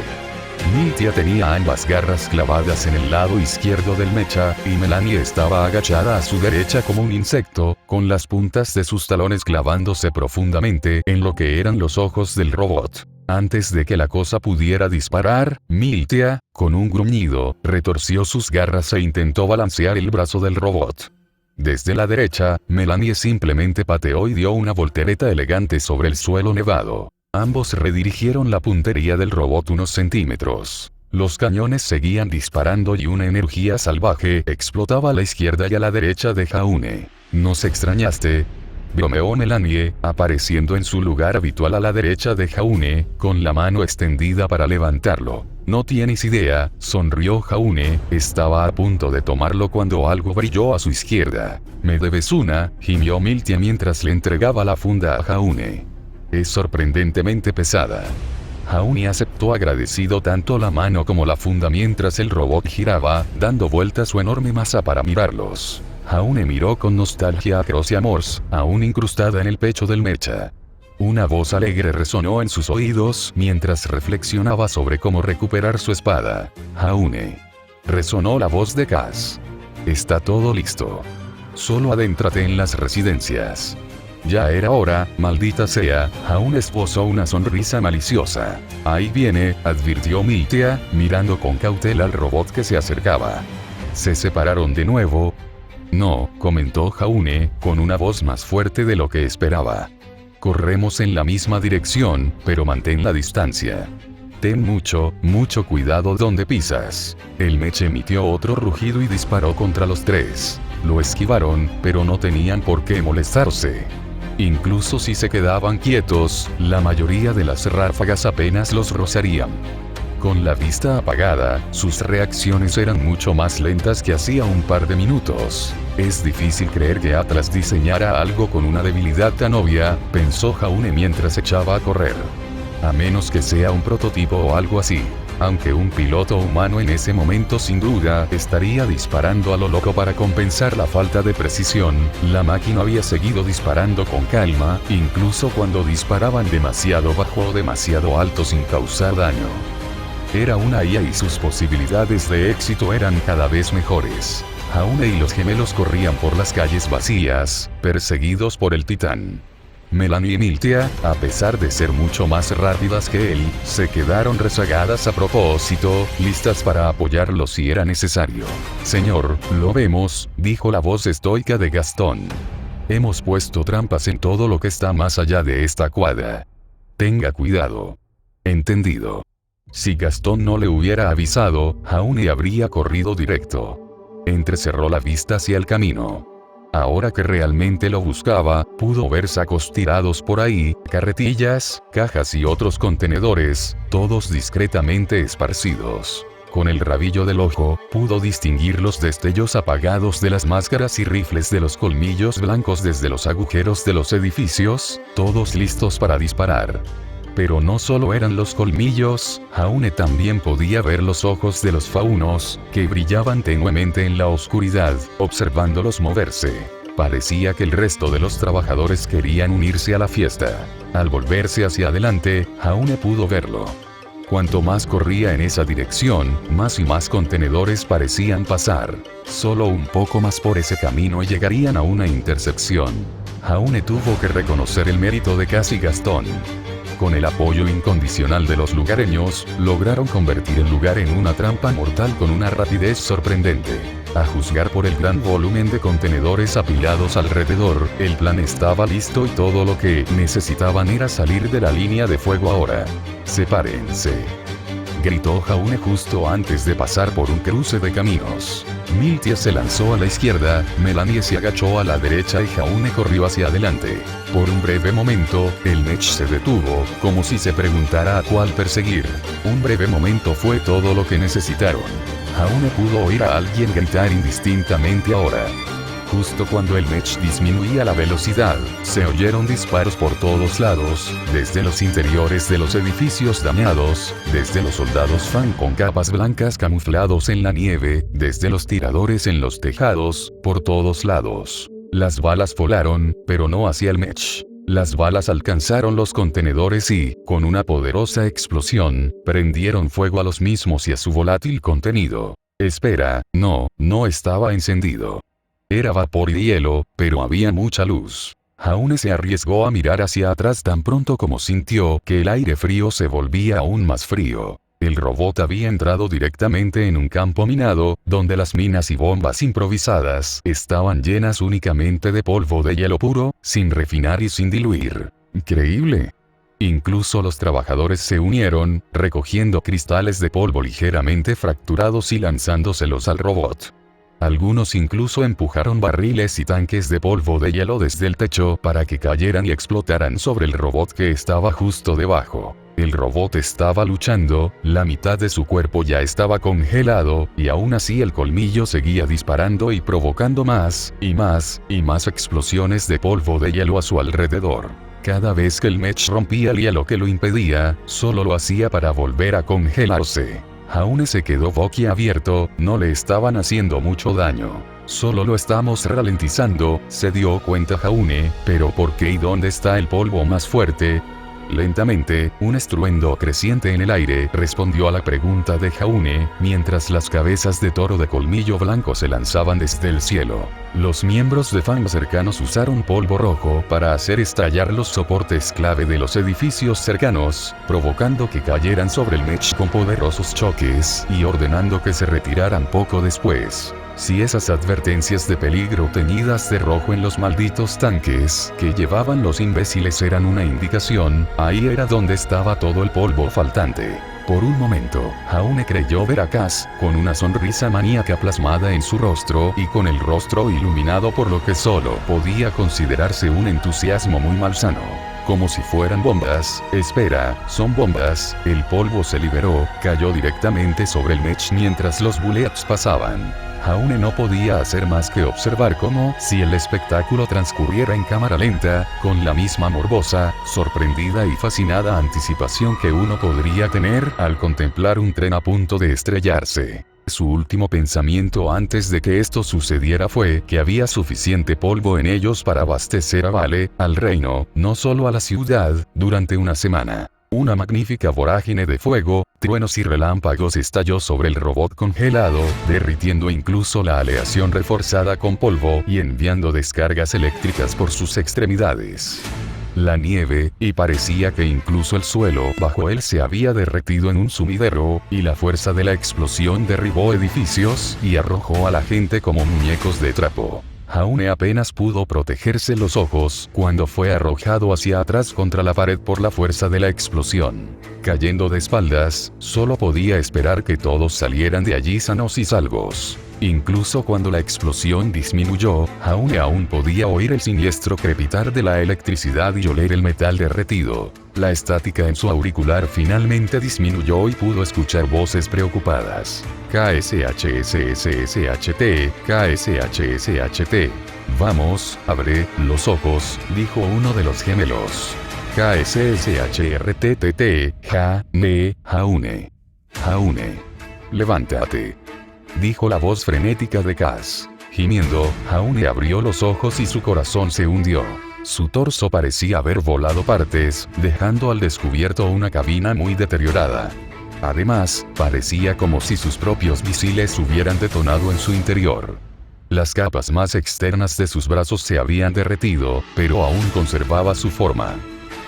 Miltia tenía ambas garras clavadas en el lado izquierdo del mecha, y Melanie estaba agachada a su derecha como un insecto, con las puntas de sus talones clavándose profundamente en lo que eran los ojos del robot. Antes de que la cosa pudiera disparar, Miltia, con un gruñido, retorció sus garras e intentó balancear el brazo del robot. Desde la derecha, Melanie simplemente pateó y dio una voltereta elegante sobre el suelo nevado. Ambos redirigieron la puntería del robot unos centímetros. Los cañones seguían disparando y una energía salvaje explotaba a la izquierda y a la derecha de Jaune. ¿Nos extrañaste?, bromeó Melanie, apareciendo en su lugar habitual a la derecha de Jaune, con la mano extendida para levantarlo. No tienes idea, sonrió Jaune, estaba a punto de tomarlo cuando algo brilló a su izquierda. Me debes una, gimió Miltia mientras le entregaba la funda a Jaune. Es sorprendentemente pesada. Jaune aceptó agradecido tanto la mano como la funda mientras el robot giraba, dando vuelta su enorme masa para mirarlos. Jaune miró con nostalgia a Crocia Morse, aún incrustada en el pecho del mecha. Una voz alegre resonó en sus oídos mientras reflexionaba sobre cómo recuperar su espada. Jaune. Resonó la voz de Kaz. Está todo listo. Solo adéntrate en las residencias. Ya era hora, maldita sea. Jaune esbozó una sonrisa maliciosa. Ahí viene, advirtió Miltia, mirando con cautela al robot que se acercaba. ¿Se separaron de nuevo? No, comentó Jaune, con una voz más fuerte de lo que esperaba. Corremos en la misma dirección, pero mantén la distancia. Ten mucho, mucho cuidado donde pisas. El mech emitió otro rugido y disparó contra los tres. Lo esquivaron, pero no tenían por qué molestarse. Incluso si se quedaban quietos, la mayoría de las ráfagas apenas los rozarían. Con la vista apagada, sus reacciones eran mucho más lentas que hacía un par de minutos. Es difícil creer que Atlas diseñara algo con una debilidad tan obvia, pensó Jaune mientras echaba a correr. A menos que sea un prototipo o algo así. Aunque un piloto humano en ese momento sin duda estaría disparando a lo loco para compensar la falta de precisión, la máquina había seguido disparando con calma, incluso cuando disparaban demasiado bajo o demasiado alto sin causar daño. Era una IA y sus posibilidades de éxito eran cada vez mejores. Jaune y los gemelos corrían por las calles vacías, perseguidos por el titán. Melanie y Miltia, a pesar de ser mucho más rápidas que él, se quedaron rezagadas a propósito, listas para apoyarlo si era necesario. Señor, lo vemos, dijo la voz estoica de Gastón. Hemos puesto trampas en todo lo que está más allá de esta cuadra. Tenga cuidado. Entendido. Si Gastón no le hubiera avisado, Jaune habría corrido directo. Entrecerró la vista hacia el camino. Ahora que realmente lo buscaba, pudo ver sacos tirados por ahí, carretillas, cajas y otros contenedores, todos discretamente esparcidos. Con el rabillo del ojo, pudo distinguir los destellos apagados de las máscaras y rifles de los colmillos blancos desde los agujeros de los edificios, todos listos para disparar. Pero no solo eran los colmillos, Jaune también podía ver los ojos de los faunos, que brillaban tenuemente en la oscuridad, observándolos moverse. Parecía que el resto de los trabajadores querían unirse a la fiesta. Al volverse hacia adelante, Jaune pudo verlo. Cuanto más corría en esa dirección, más y más contenedores parecían pasar. Solo un poco más por ese camino y llegarían a una intersección. Jaune tuvo que reconocer el mérito de Kaz y Gastón. Con el apoyo incondicional de los lugareños, lograron convertir el lugar en una trampa mortal con una rapidez sorprendente. A juzgar por el gran volumen de contenedores apilados alrededor, el plan estaba listo y todo lo que necesitaban era salir de la línea de fuego ahora. ¡Sepárense!, gritó Jaune justo antes de pasar por un cruce de caminos. Miltia se lanzó a la izquierda, Melanie se agachó a la derecha y Jaune corrió hacia adelante. Por un breve momento, el mech se detuvo, como si se preguntara a cuál perseguir. Un breve momento fue todo lo que necesitaron. Jaune pudo oír a alguien gritar indistintamente ahora. Justo cuando el mech disminuía la velocidad, se oyeron disparos por todos lados, desde los interiores de los edificios dañados, desde los soldados fan con capas blancas camuflados en la nieve, desde los tiradores en los tejados, por todos lados. Las balas volaron, pero no hacia el mech. Las balas alcanzaron los contenedores y, con una poderosa explosión, prendieron fuego a los mismos y a su volátil contenido. Espera, no estaba encendido. Era vapor y hielo, pero había mucha luz. Jaune se arriesgó a mirar hacia atrás tan pronto como sintió que el aire frío se volvía aún más frío. El robot había entrado directamente en un campo minado, donde las minas y bombas improvisadas estaban llenas únicamente de polvo de hielo puro, sin refinar y sin diluir. Increíble. Incluso los trabajadores se unieron, recogiendo cristales de polvo ligeramente fracturados y lanzándoselos al robot. Algunos incluso empujaron barriles y tanques de polvo de hielo desde el techo para que cayeran y explotaran sobre el robot que estaba justo debajo. El robot estaba luchando, la mitad de su cuerpo ya estaba congelado, y aún así el colmillo seguía disparando y provocando más, y más, y más explosiones de polvo de hielo a su alrededor. Cada vez que el mech rompía el hielo que lo impedía, solo lo hacía para volver a congelarse. Jaune se quedó boquiabierto, no le estaban haciendo mucho daño. Solo lo estamos ralentizando, se dio cuenta Jaune, pero ¿por qué y dónde está el polvo más fuerte? Lentamente, un estruendo creciente en el aire respondió a la pregunta de Jaune, mientras las cabezas de toro de colmillo blanco se lanzaban desde el cielo. Los miembros de Fang cercanos usaron polvo rojo para hacer estallar los soportes clave de los edificios cercanos, provocando que cayeran sobre el mech con poderosos choques y ordenando que se retiraran poco después. Si esas advertencias de peligro teñidas de rojo en los malditos tanques que llevaban los imbéciles eran una indicación, ahí era donde estaba todo el polvo faltante. Por un momento, Jaune creyó ver a Kaz, con una sonrisa maníaca plasmada en su rostro y con el rostro iluminado por lo que solo podía considerarse un entusiasmo muy malsano. Como si fueran bombas, espera, son bombas, el polvo se liberó, cayó directamente sobre el mech mientras los bullets pasaban. Jaune no podía hacer más que observar como si el espectáculo transcurriera en cámara lenta, con la misma morbosa, sorprendida y fascinada anticipación que uno podría tener al contemplar un tren a punto de estrellarse. Su último pensamiento antes de que esto sucediera fue que había suficiente polvo en ellos para abastecer a Vale, al reino, no solo a la ciudad, durante una semana. Una magnífica vorágine de fuego, truenos y relámpagos estalló sobre el robot congelado, derritiendo incluso la aleación reforzada con polvo y enviando descargas eléctricas por sus extremidades. La nieve, y parecía que incluso el suelo bajo él se había derretido en un sumidero, y la fuerza de la explosión derribó edificios y arrojó a la gente como muñecos de trapo. Jaune apenas pudo protegerse los ojos cuando fue arrojado hacia atrás contra la pared por la fuerza de la explosión. Cayendo de espaldas, solo podía esperar que todos salieran de allí sanos y salvos. Incluso cuando la explosión disminuyó, Jaune aún podía oír el siniestro crepitar de la electricidad y oler el metal derretido. La estática en su auricular finalmente disminuyó y pudo escuchar voces preocupadas. KSHSSSHT, KSHSHT. Vamos, abre los ojos, dijo uno de los gemelos. KSSHRTTT, Jaune. Jaune. Levántate. Dijo la voz frenética de Kaz. Gimiendo, Jaune abrió los ojos y su corazón se hundió. Su torso parecía haber volado partes, dejando al descubierto una cabina muy deteriorada. Además, parecía como si sus propios misiles hubieran detonado en su interior. Las capas más externas de sus brazos se habían derretido, pero aún conservaba su forma.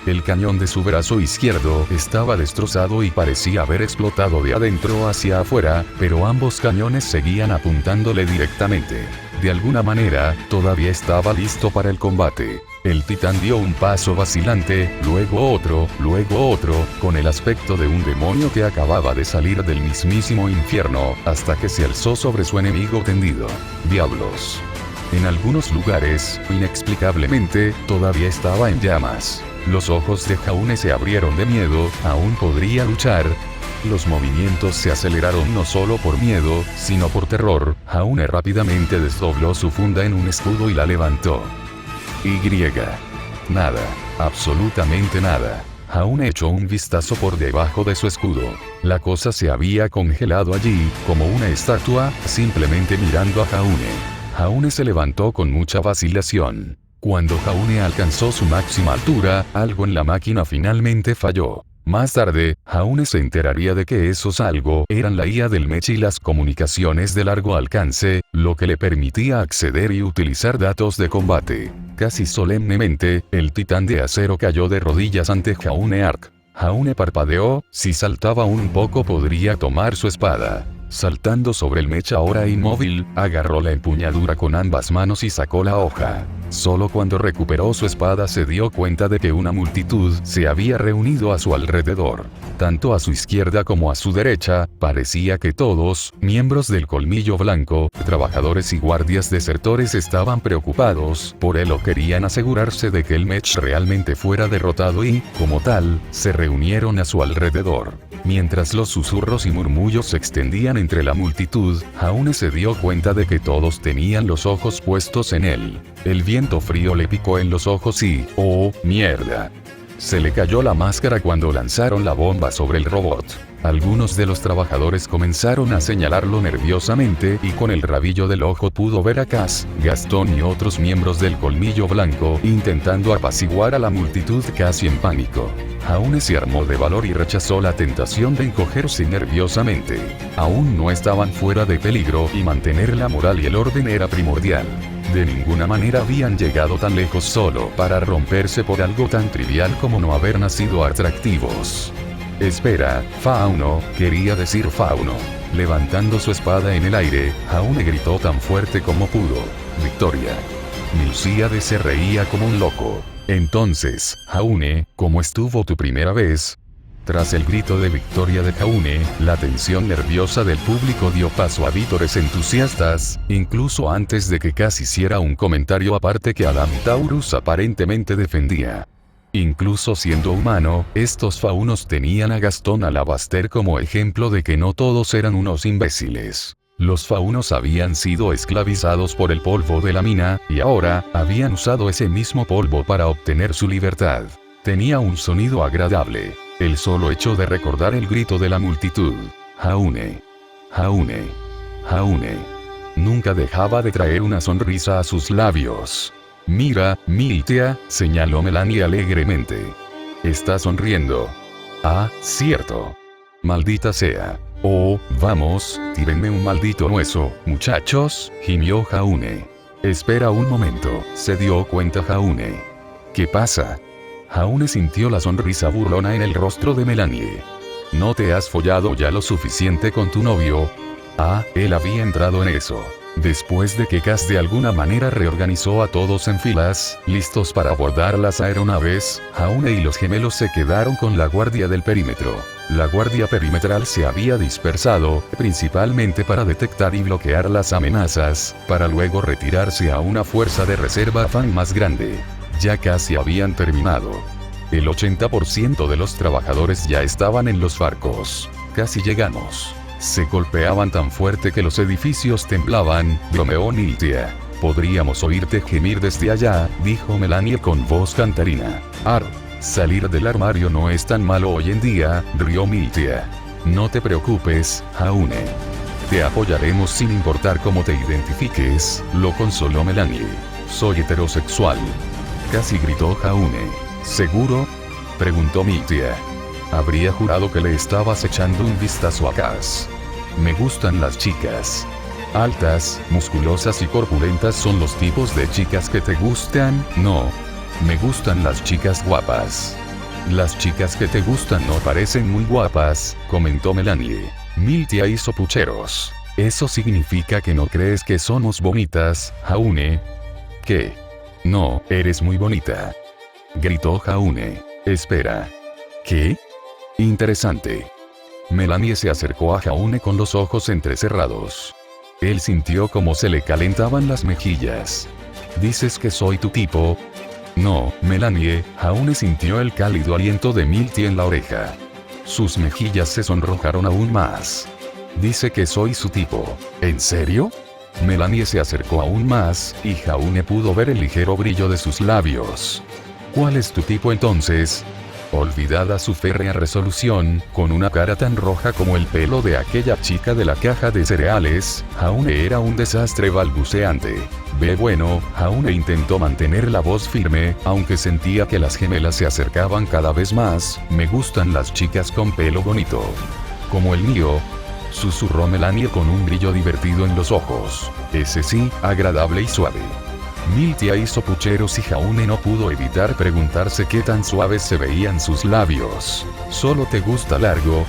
El cañón de su brazo izquierdo estaba destrozado y parecía haber explotado de adentro hacia afuera, pero ambos cañones seguían apuntándole directamente. De alguna manera, todavía estaba listo para el combate. El titán dio un paso vacilante, luego otro, con el aspecto de un demonio que acababa de salir del mismísimo infierno, hasta que se alzó sobre su enemigo tendido. ¡Diablos! En algunos lugares, inexplicablemente, todavía estaba en llamas. Los ojos de Jaune se abrieron de miedo, aún podría luchar. Los movimientos se aceleraron no solo por miedo, sino por terror. Jaune rápidamente desdobló su funda en un escudo y la levantó. Nada. Absolutamente nada. Jaune echó un vistazo por debajo de su escudo. La cosa se había congelado allí, como una estatua, simplemente mirando a Jaune. Jaune se levantó con mucha vacilación. Cuando Jaune alcanzó su máxima altura, algo en la máquina finalmente falló. Más tarde, Jaune se enteraría de que esos algo eran la IA del mech y las comunicaciones de largo alcance, lo que le permitía acceder y utilizar datos de combate. Casi solemnemente, el titán de acero cayó de rodillas ante Jaune Arc. Jaune parpadeó, si saltaba un poco podría tomar su espada. Saltando sobre el Mech ahora inmóvil, agarró la empuñadura con ambas manos y sacó la hoja. Solo cuando recuperó su espada se dio cuenta de que una multitud se había reunido a su alrededor. Tanto a su izquierda como a su derecha, parecía que todos, miembros del Colmillo Blanco, trabajadores y guardias desertores estaban preocupados por él o querían asegurarse de que el Mech realmente fuera derrotado y, como tal, se reunieron a su alrededor. Mientras los susurros y murmullos se extendían entre la multitud, Jaune se dio cuenta de que todos tenían los ojos puestos en él. El viento frío le picó en los ojos y, ¡oh, mierda! Se le cayó la máscara cuando lanzaron la bomba sobre el robot. Algunos de los trabajadores comenzaron a señalarlo nerviosamente y con el rabillo del ojo pudo ver a Cass, Gastón y otros miembros del Colmillo Blanco intentando apaciguar a la multitud casi en pánico. Jaune se armó de valor y rechazó la tentación de encogerse nerviosamente. Aún no estaban fuera de peligro y mantener la moral y el orden era primordial. De ninguna manera habían llegado tan lejos solo para romperse por algo tan trivial como no haber nacido atractivos. Espera, Fauno, quería decir Fauno. Levantando su espada en el aire, Jaune gritó tan fuerte como pudo: ¡Victoria! Milcíades se reía como un loco. Entonces, Jaune, ¿cómo estuvo tu primera vez? Tras el grito de victoria de Jaune, la tensión nerviosa del público dio paso a vítores entusiastas, incluso antes de que Cass hiciera un comentario aparte que Adam Taurus aparentemente defendía. Incluso siendo humano, estos faunos tenían a Gastón Alabaster como ejemplo de que no todos eran unos imbéciles. Los faunos habían sido esclavizados por el polvo de la mina, y ahora, habían usado ese mismo polvo para obtener su libertad. Tenía un sonido agradable. El solo hecho de recordar el grito de la multitud. Jaune. Jaune. Jaune. Nunca dejaba de traer una sonrisa a sus labios. Mira, Miltia, señaló Melanie alegremente. Está sonriendo. Ah, cierto. Maldita sea. Oh, vamos, tírenme un maldito hueso, muchachos, gimió Jaune. Espera un momento, se dio cuenta Jaune. ¿Qué pasa? Jaune sintió la sonrisa burlona en el rostro de Melanie. ¿No te has follado ya lo suficiente con tu novio? Ah, él había entrado en eso. Después de que Cass de alguna manera reorganizó a todos en filas, listos para abordar las aeronaves, Jaune y los gemelos se quedaron con la guardia del perímetro. La guardia perimetral se había dispersado, principalmente para detectar y bloquear las amenazas, para luego retirarse a una fuerza de reserva fan más grande. Ya casi habían terminado. El 80% de los trabajadores ya estaban en los barcos. Casi llegamos. Se golpeaban tan fuerte que los edificios temblaban, bromeó Miltia. Podríamos oírte gemir desde allá, dijo Melanie con voz cantarina. Salir del armario no es tan malo hoy en día, rió Miltia. No te preocupes, Jaune. Te apoyaremos sin importar cómo te identifiques, lo consoló Melanie. Soy heterosexual. Casi gritó Jaune. ¿Seguro? Preguntó Miltia. Habría jurado que le estabas echando un vistazo a Cass. Me gustan las chicas. Altas, musculosas y corpulentas son los tipos de chicas que te gustan, ¿no? Me gustan las chicas guapas. Las chicas que te gustan no parecen muy guapas, comentó Melanie. Miltia hizo pucheros. ¿Eso significa que no crees que somos bonitas, Jaune? ¿Qué? No, eres muy bonita. Gritó Jaune. Espera. ¿Qué? Interesante. Melanie se acercó a Jaune con los ojos entrecerrados. Él sintió como se le calentaban las mejillas. ¿Dices que soy tu tipo? No, Melanie, Jaune sintió el cálido aliento de Milty en la oreja. Sus mejillas se sonrojaron aún más. Dice que soy su tipo. ¿En serio? Melanie se acercó aún más, y Jaune pudo ver el ligero brillo de sus labios. ¿Cuál es tu tipo entonces? Olvidada su férrea resolución, con una cara tan roja como el pelo de aquella chica de la caja de cereales, Jaune era un desastre balbuceante. Bueno, Jaune intentó mantener la voz firme, aunque sentía que las gemelas se acercaban cada vez más. Me gustan las chicas con pelo bonito. Como el mío, susurró Melanie con un brillo divertido en los ojos. Ese sí, agradable y suave. Miltia hizo pucheros y Jaune no pudo evitar preguntarse qué tan suaves se veían sus labios. ¿Solo te gusta largo?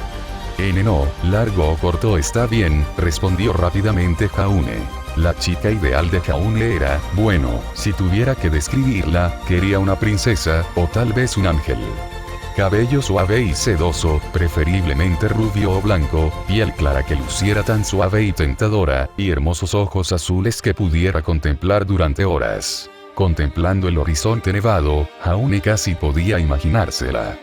No, largo o corto está bien, respondió rápidamente Jaune. La chica ideal de Jaune era, bueno, si tuviera que describirla, quería una princesa, o tal vez un ángel. Cabello suave y sedoso, preferiblemente rubio o blanco, piel clara que luciera tan suave y tentadora, y hermosos ojos azules que pudiera contemplar durante horas. Contemplando el horizonte nevado, Jaune casi podía imaginársela.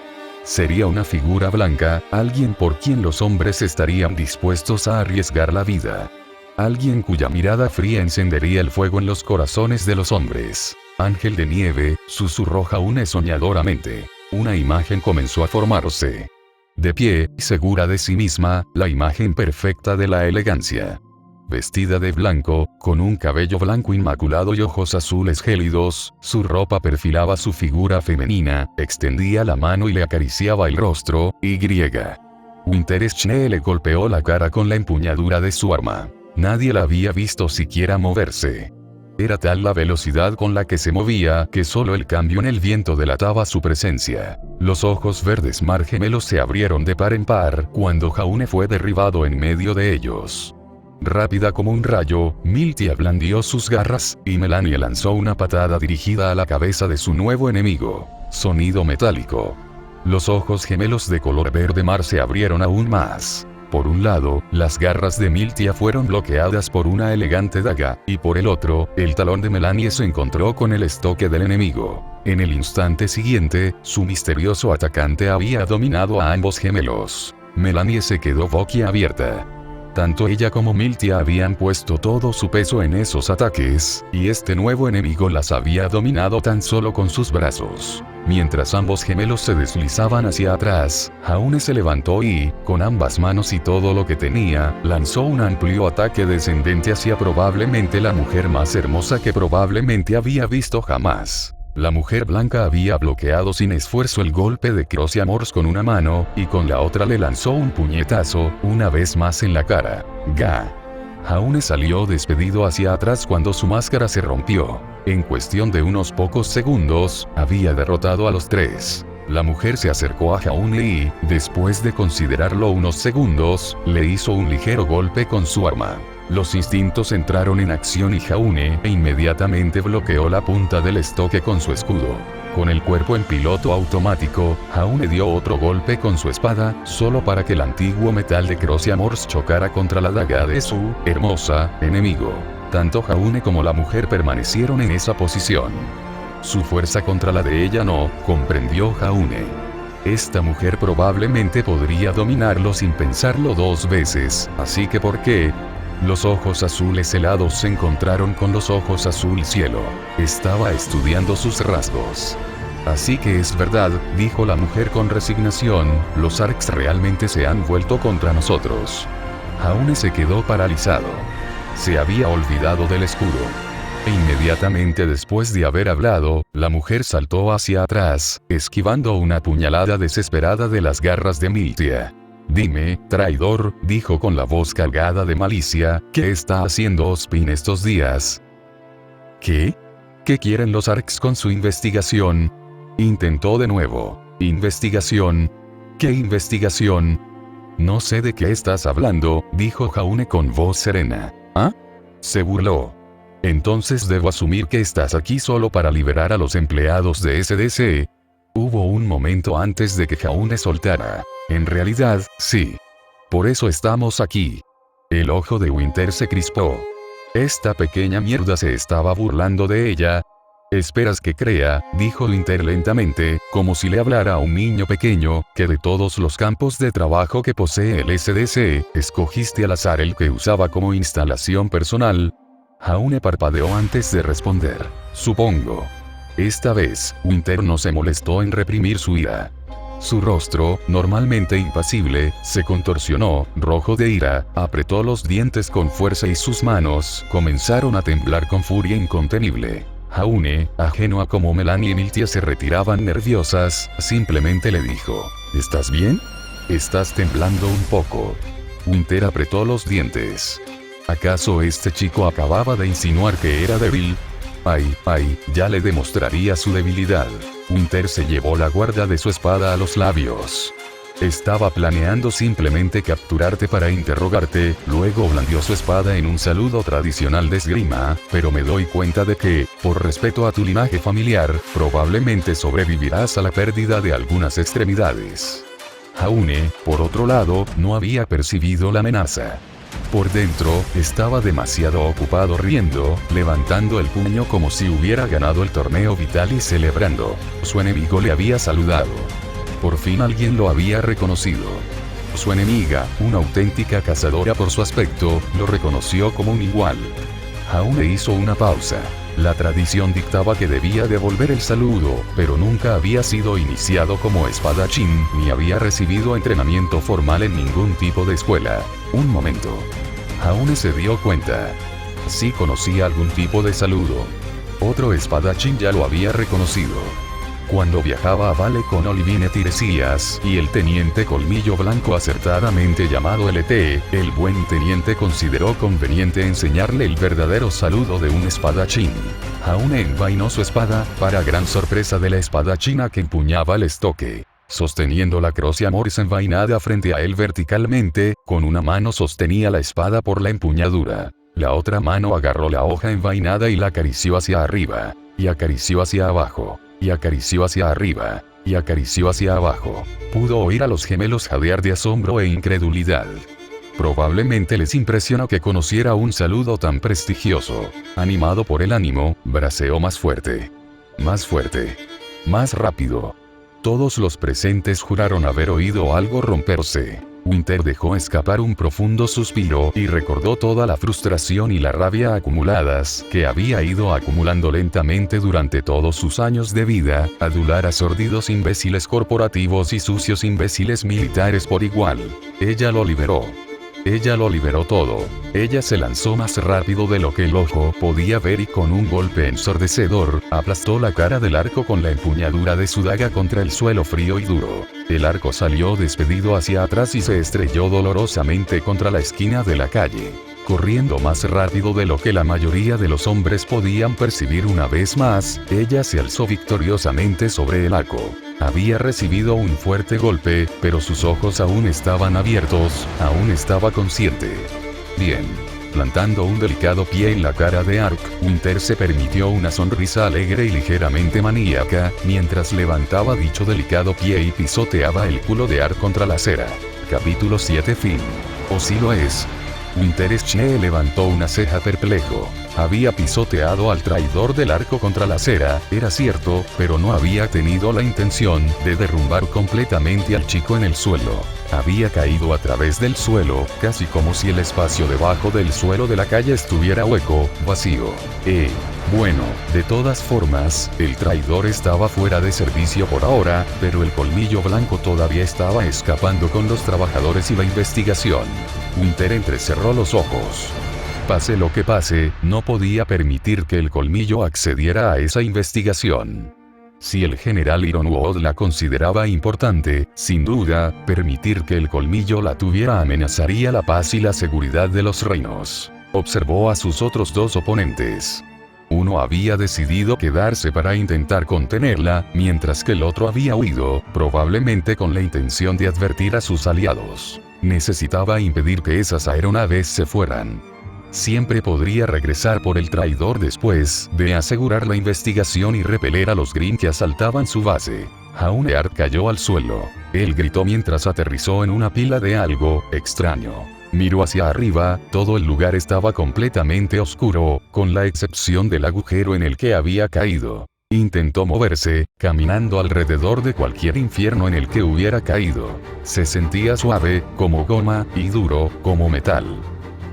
Sería una figura blanca, alguien por quien los hombres estarían dispuestos a arriesgar la vida. Alguien cuya mirada fría encendería el fuego en los corazones de los hombres. Ángel de nieve, susurró Jaune soñadoramente. Una imagen comenzó a formarse. De pie, segura de sí misma, la imagen perfecta de la elegancia. Vestida de blanco, con un cabello blanco inmaculado y ojos azules gélidos, su ropa perfilaba su figura femenina, extendía la mano y le acariciaba el rostro, y Winterschnee le golpeó la cara con la empuñadura de su arma. Nadie la había visto siquiera moverse. Era tal la velocidad con la que se movía que solo el cambio en el viento delataba su presencia. Los ojos verdes mar gemelos se abrieron de par en par cuando Jaune fue derribado en medio de ellos. Rápida como un rayo, Miltia blandió sus garras, y Melania lanzó una patada dirigida a la cabeza de su nuevo enemigo. Sonido metálico. Los ojos gemelos de color verde mar se abrieron aún más. Por un lado, las garras de Miltia fueron bloqueadas por una elegante daga, y por el otro, el talón de Melanie se encontró con el estoque del enemigo. En el instante siguiente, su misterioso atacante había dominado a ambos gemelos. Melanie se quedó boquiabierta. Tanto ella como Miltia habían puesto todo su peso en esos ataques, y este nuevo enemigo las había dominado tan solo con sus brazos. Mientras ambos gemelos se deslizaban hacia atrás, Jaune se levantó y, con ambas manos y todo lo que tenía, lanzó un amplio ataque descendente hacia probablemente la mujer más hermosa que probablemente había visto jamás. La mujer blanca había bloqueado sin esfuerzo el golpe de Crocia Morse con una mano, y con la otra le lanzó un puñetazo, una vez más en la cara. Jaune salió despedido hacia atrás cuando su máscara se rompió. En cuestión de unos pocos segundos, había derrotado a los tres. La mujer se acercó a Jaune y, después de considerarlo unos segundos, le hizo un ligero golpe con su arma. Los instintos entraron en acción y Jaune inmediatamente bloqueó la punta del estoque con su escudo. Con el cuerpo en piloto automático, Jaune dio otro golpe con su espada, solo para que el antiguo metal de Crocia Morse chocara contra la daga de su hermosa enemigo. Tanto Jaune como la mujer permanecieron en esa posición. Su fuerza contra la de ella no, comprendió Jaune. Esta mujer probablemente podría dominarlo sin pensarlo dos veces, así que ¿por qué? Los ojos azules helados se encontraron con los ojos azul cielo. Estaba estudiando sus rasgos. Así que es verdad, dijo la mujer con resignación, los Arks realmente se han vuelto contra nosotros. Jaune se quedó paralizado. Se había olvidado del escudo. E inmediatamente después de haber hablado, la mujer saltó hacia atrás, esquivando una puñalada desesperada de las garras de Miltia. Dime, traidor, dijo con la voz cargada de malicia, ¿qué está haciendo Ozpin estos días? ¿Qué? ¿Qué quieren los Arks con su investigación? Intentó de nuevo. ¿Investigación? ¿Qué investigación? No sé de qué estás hablando, dijo Jaune con voz serena. ¿Ah? Se burló. Entonces debo asumir que estás aquí solo para liberar a los empleados de SDC. Hubo un momento antes de que Jaune soltara. En realidad, sí. Por eso estamos aquí. El ojo de Winter se crispó. Esta pequeña mierda se estaba burlando de ella. ¿Esperas que crea?, dijo Winter lentamente, como si le hablara a un niño pequeño, que de todos los campos de trabajo que posee el SDC, escogiste al azar el que usaba como instalación personal. Jaune parpadeó antes de responder. Supongo. Esta vez, Winter no se molestó en reprimir su ira. Su rostro, normalmente impasible, se contorsionó, rojo de ira, apretó los dientes con fuerza y sus manos comenzaron a temblar con furia incontenible. Jaune, ajeno a cómo Melanie y Miltia se retiraban nerviosas, simplemente le dijo, ¿estás bien? Estás temblando un poco. Winter apretó los dientes. ¿Acaso este chico acababa de insinuar que era débil? Ay, ya le demostraría su debilidad. Winter se llevó la guarda de su espada a los labios. Estaba planeando simplemente capturarte para interrogarte, luego blandió su espada en un saludo tradicional de esgrima, pero me doy cuenta de que, por respeto a tu linaje familiar, probablemente sobrevivirás a la pérdida de algunas extremidades. Jaune, por otro lado, no había percibido la amenaza. Por dentro, estaba demasiado ocupado riendo, levantando el puño como si hubiera ganado el torneo vital y celebrando. Su enemigo le había saludado. Por fin alguien lo había reconocido. Su enemiga, una auténtica cazadora por su aspecto, lo reconoció como un igual. Jaune hizo una pausa. La tradición dictaba que debía devolver el saludo, pero nunca había sido iniciado como espadachín, ni había recibido entrenamiento formal en ningún tipo de escuela. Un momento. Jaune se dio cuenta. Sí conocía algún tipo de saludo. Otro espadachín ya lo había reconocido. Cuando viajaba a Vale con Olivine Tiresias y el teniente Colmillo Blanco acertadamente llamado LT, el buen teniente consideró conveniente enseñarle el verdadero saludo de un espadachín. Jaune envainó su espada, para gran sorpresa de la espadachina que empuñaba el estoque. Sosteniendo la Crocia Morse envainada frente a él verticalmente, con una mano sostenía la espada por la empuñadura. La otra mano agarró la hoja envainada y la acarició hacia arriba, y acarició hacia abajo. Y acarició hacia arriba, y acarició hacia abajo. Pudo oír a los gemelos jadear de asombro e incredulidad. Probablemente les impresionó que conociera un saludo tan prestigioso. Animado por el ánimo, braceó más fuerte. Más fuerte. Más rápido. Todos los presentes juraron haber oído algo romperse. Winter dejó escapar un profundo suspiro y recordó toda la frustración y la rabia acumuladas que había ido acumulando lentamente durante todos sus años de vida, adular a sordidos imbéciles corporativos y sucios imbéciles militares por igual. Ella lo liberó. Ella lo liberó todo. Ella se lanzó más rápido de lo que el ojo podía ver y con un golpe ensordecedor, aplastó la cara del arco con la empuñadura de su daga contra el suelo frío y duro. El arco salió despedido hacia atrás y se estrelló dolorosamente contra la esquina de la calle. Corriendo más rápido de lo que la mayoría de los hombres podían percibir una vez más, ella se alzó victoriosamente sobre el arco. Había recibido un fuerte golpe, pero sus ojos aún estaban abiertos, aún estaba consciente. Bien. Plantando un delicado pie en la cara de Ark, Winter se permitió una sonrisa alegre y ligeramente maníaca, mientras levantaba dicho delicado pie y pisoteaba el culo de Ark contra la acera. Capítulo 7 Fin. ¿O sí lo es? Winter Schee levantó una ceja perplejo. Había pisoteado al traidor del arco contra la acera, era cierto, pero no había tenido la intención de derrumbar completamente al chico en el suelo. Había caído a través del suelo, casi como si el espacio debajo del suelo de la calle estuviera hueco, vacío. Bueno, de todas formas, el traidor estaba fuera de servicio por ahora, pero el Colmillo Blanco todavía estaba escapando con los trabajadores y la investigación. Winter entrecerró los ojos. Pase lo que pase, no podía permitir que el Colmillo accediera a esa investigación. Si el general Ironwood la consideraba importante, sin duda, permitir que el Colmillo la tuviera amenazaría la paz y la seguridad de los reinos. Observó a sus otros dos oponentes. Uno había decidido quedarse para intentar contenerla, mientras que el otro había huido, probablemente con la intención de advertir a sus aliados. Necesitaba impedir que esas aeronaves se fueran. Siempre podría regresar por el traidor después de asegurar la investigación y repeler a los Grimm que asaltaban su base. Jauneard cayó al suelo. Él gritó mientras aterrizó en una pila de algo extraño. Miró hacia arriba, todo el lugar estaba completamente oscuro, con la excepción del agujero en el que había caído. Intentó moverse, caminando alrededor de cualquier infierno en el que hubiera caído. Se sentía suave, como goma, y duro, como metal.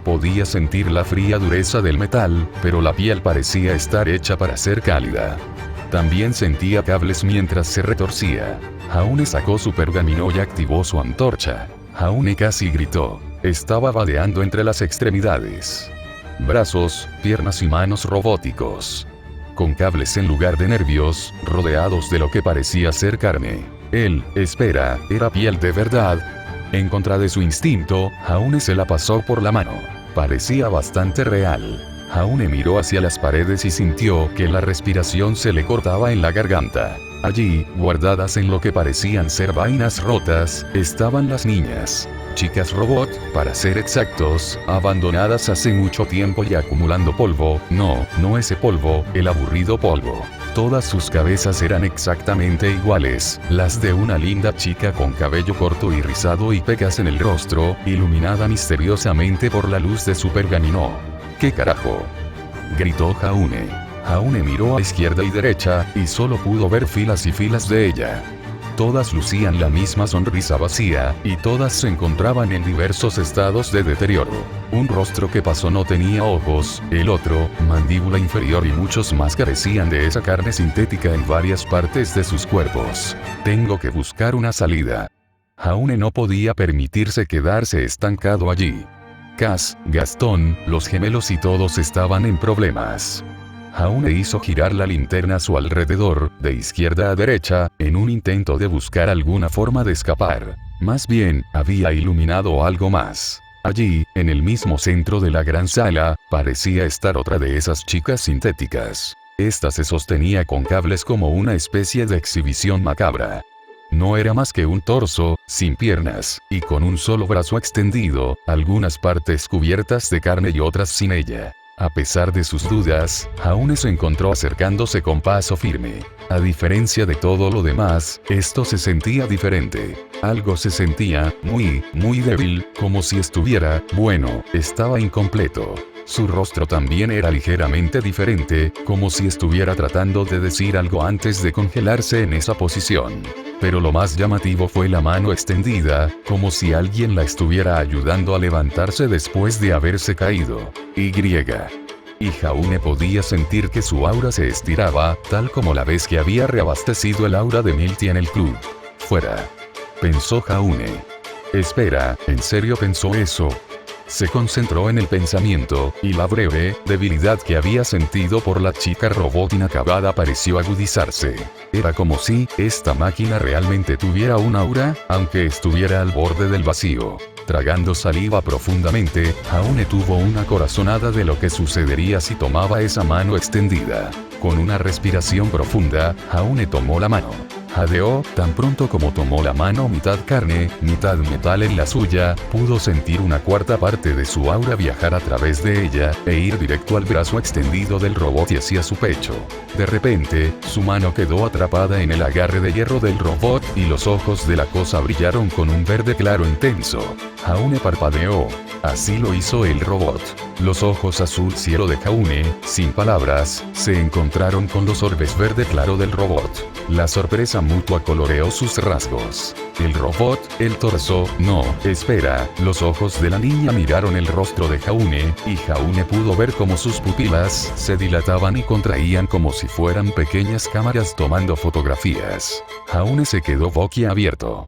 Podía sentir la fría dureza del metal, pero la piel parecía estar hecha para ser cálida. También sentía cables mientras se retorcía. Jaune sacó su pergamino y activó su antorcha. Jaune casi gritó. Estaba vadeando entre las extremidades. Brazos, piernas y manos robóticos. Con cables en lugar de nervios, rodeados de lo que parecía ser carne. Espera, era piel de verdad. En contra de su instinto, Jaune se la pasó por la mano. Parecía bastante real. Jaune miró hacia las paredes y sintió que la respiración se le cortaba en la garganta. Allí, guardadas en lo que parecían ser vainas rotas, estaban las niñas. Chicas robot, para ser exactos, abandonadas hace mucho tiempo y acumulando polvo, no ese polvo, el aburrido polvo. Todas sus cabezas eran exactamente iguales, las de una linda chica con cabello corto y rizado y pecas en el rostro, iluminada misteriosamente por la luz de su pergamino. ¿Qué carajo?, gritó Jaune. Jaune miró a izquierda y derecha, y solo pudo ver filas y filas de ella. Todas lucían la misma sonrisa vacía, y todas se encontraban en diversos estados de deterioro. Un rostro que pasó no tenía ojos, el otro, mandíbula inferior y muchos más carecían de esa carne sintética en varias partes de sus cuerpos. Tengo que buscar una salida. Jaune no podía permitirse quedarse estancado allí. Cass, Gastón, los gemelos y todos estaban en problemas. Jaune hizo girar la linterna a su alrededor, de izquierda a derecha, en un intento de buscar alguna forma de escapar. Más bien, había iluminado algo más. Allí, en el mismo centro de la gran sala, parecía estar otra de esas chicas sintéticas. Esta se sostenía con cables como una especie de exhibición macabra. No era más que un torso, sin piernas, y con un solo brazo extendido, algunas partes cubiertas de carne y otras sin ella. A pesar de sus dudas, Jaune se encontró acercándose con paso firme. A diferencia de todo lo demás, esto se sentía diferente. Algo se sentía, muy débil, como si estuviera, estaba incompleto. Su rostro también era ligeramente diferente, como si estuviera tratando de decir algo antes de congelarse en esa posición. Pero lo más llamativo fue la mano extendida, como si alguien la estuviera ayudando a levantarse después de haberse caído. Y Jaune podía sentir que su aura se estiraba, tal como la vez que había reabastecido el aura de Milty en el club. Fuera, pensó Jaune. Espera, ¿en serio pensó eso? Se concentró en el pensamiento, y la breve debilidad que había sentido por la chica robot inacabada pareció agudizarse. Era como si esta máquina realmente tuviera un aura, aunque estuviera al borde del vacío. Tragando saliva profundamente, Jaune tuvo una corazonada de lo que sucedería si tomaba esa mano extendida. Con una respiración profunda, Jaune tomó la mano. Jadeó, tan pronto como tomó la mano mitad carne, mitad metal en la suya, pudo sentir una cuarta parte de su aura viajar a través de ella, e ir directo al brazo extendido del robot y hacia su pecho. De repente, su mano quedó atrapada en el agarre de hierro del robot, y los ojos de la cosa brillaron con un verde claro intenso. Jaune parpadeó. Así lo hizo el robot. Los ojos azul cielo de Jaune, sin palabras, se encontraron con los orbes verde claro del robot. La sorpresa mutua coloreó sus rasgos. El robot, el torso, los ojos de la niña miraron el rostro de Jaune, y Jaune pudo ver cómo sus pupilas se dilataban y contraían como si fueran pequeñas cámaras tomando fotografías. Jaune se quedó boquiabierto.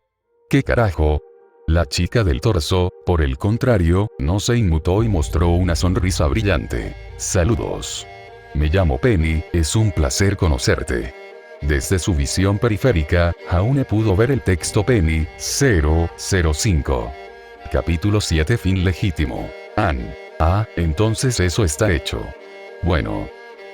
¿Qué carajo? La chica del torso, por el contrario, no se inmutó y mostró una sonrisa brillante. Saludos. Me llamo Penny, es un placer conocerte. Desde su visión periférica, Jaune pudo ver el texto Penny 005. Capítulo 7 Fin legítimo. Entonces eso está hecho. Bueno,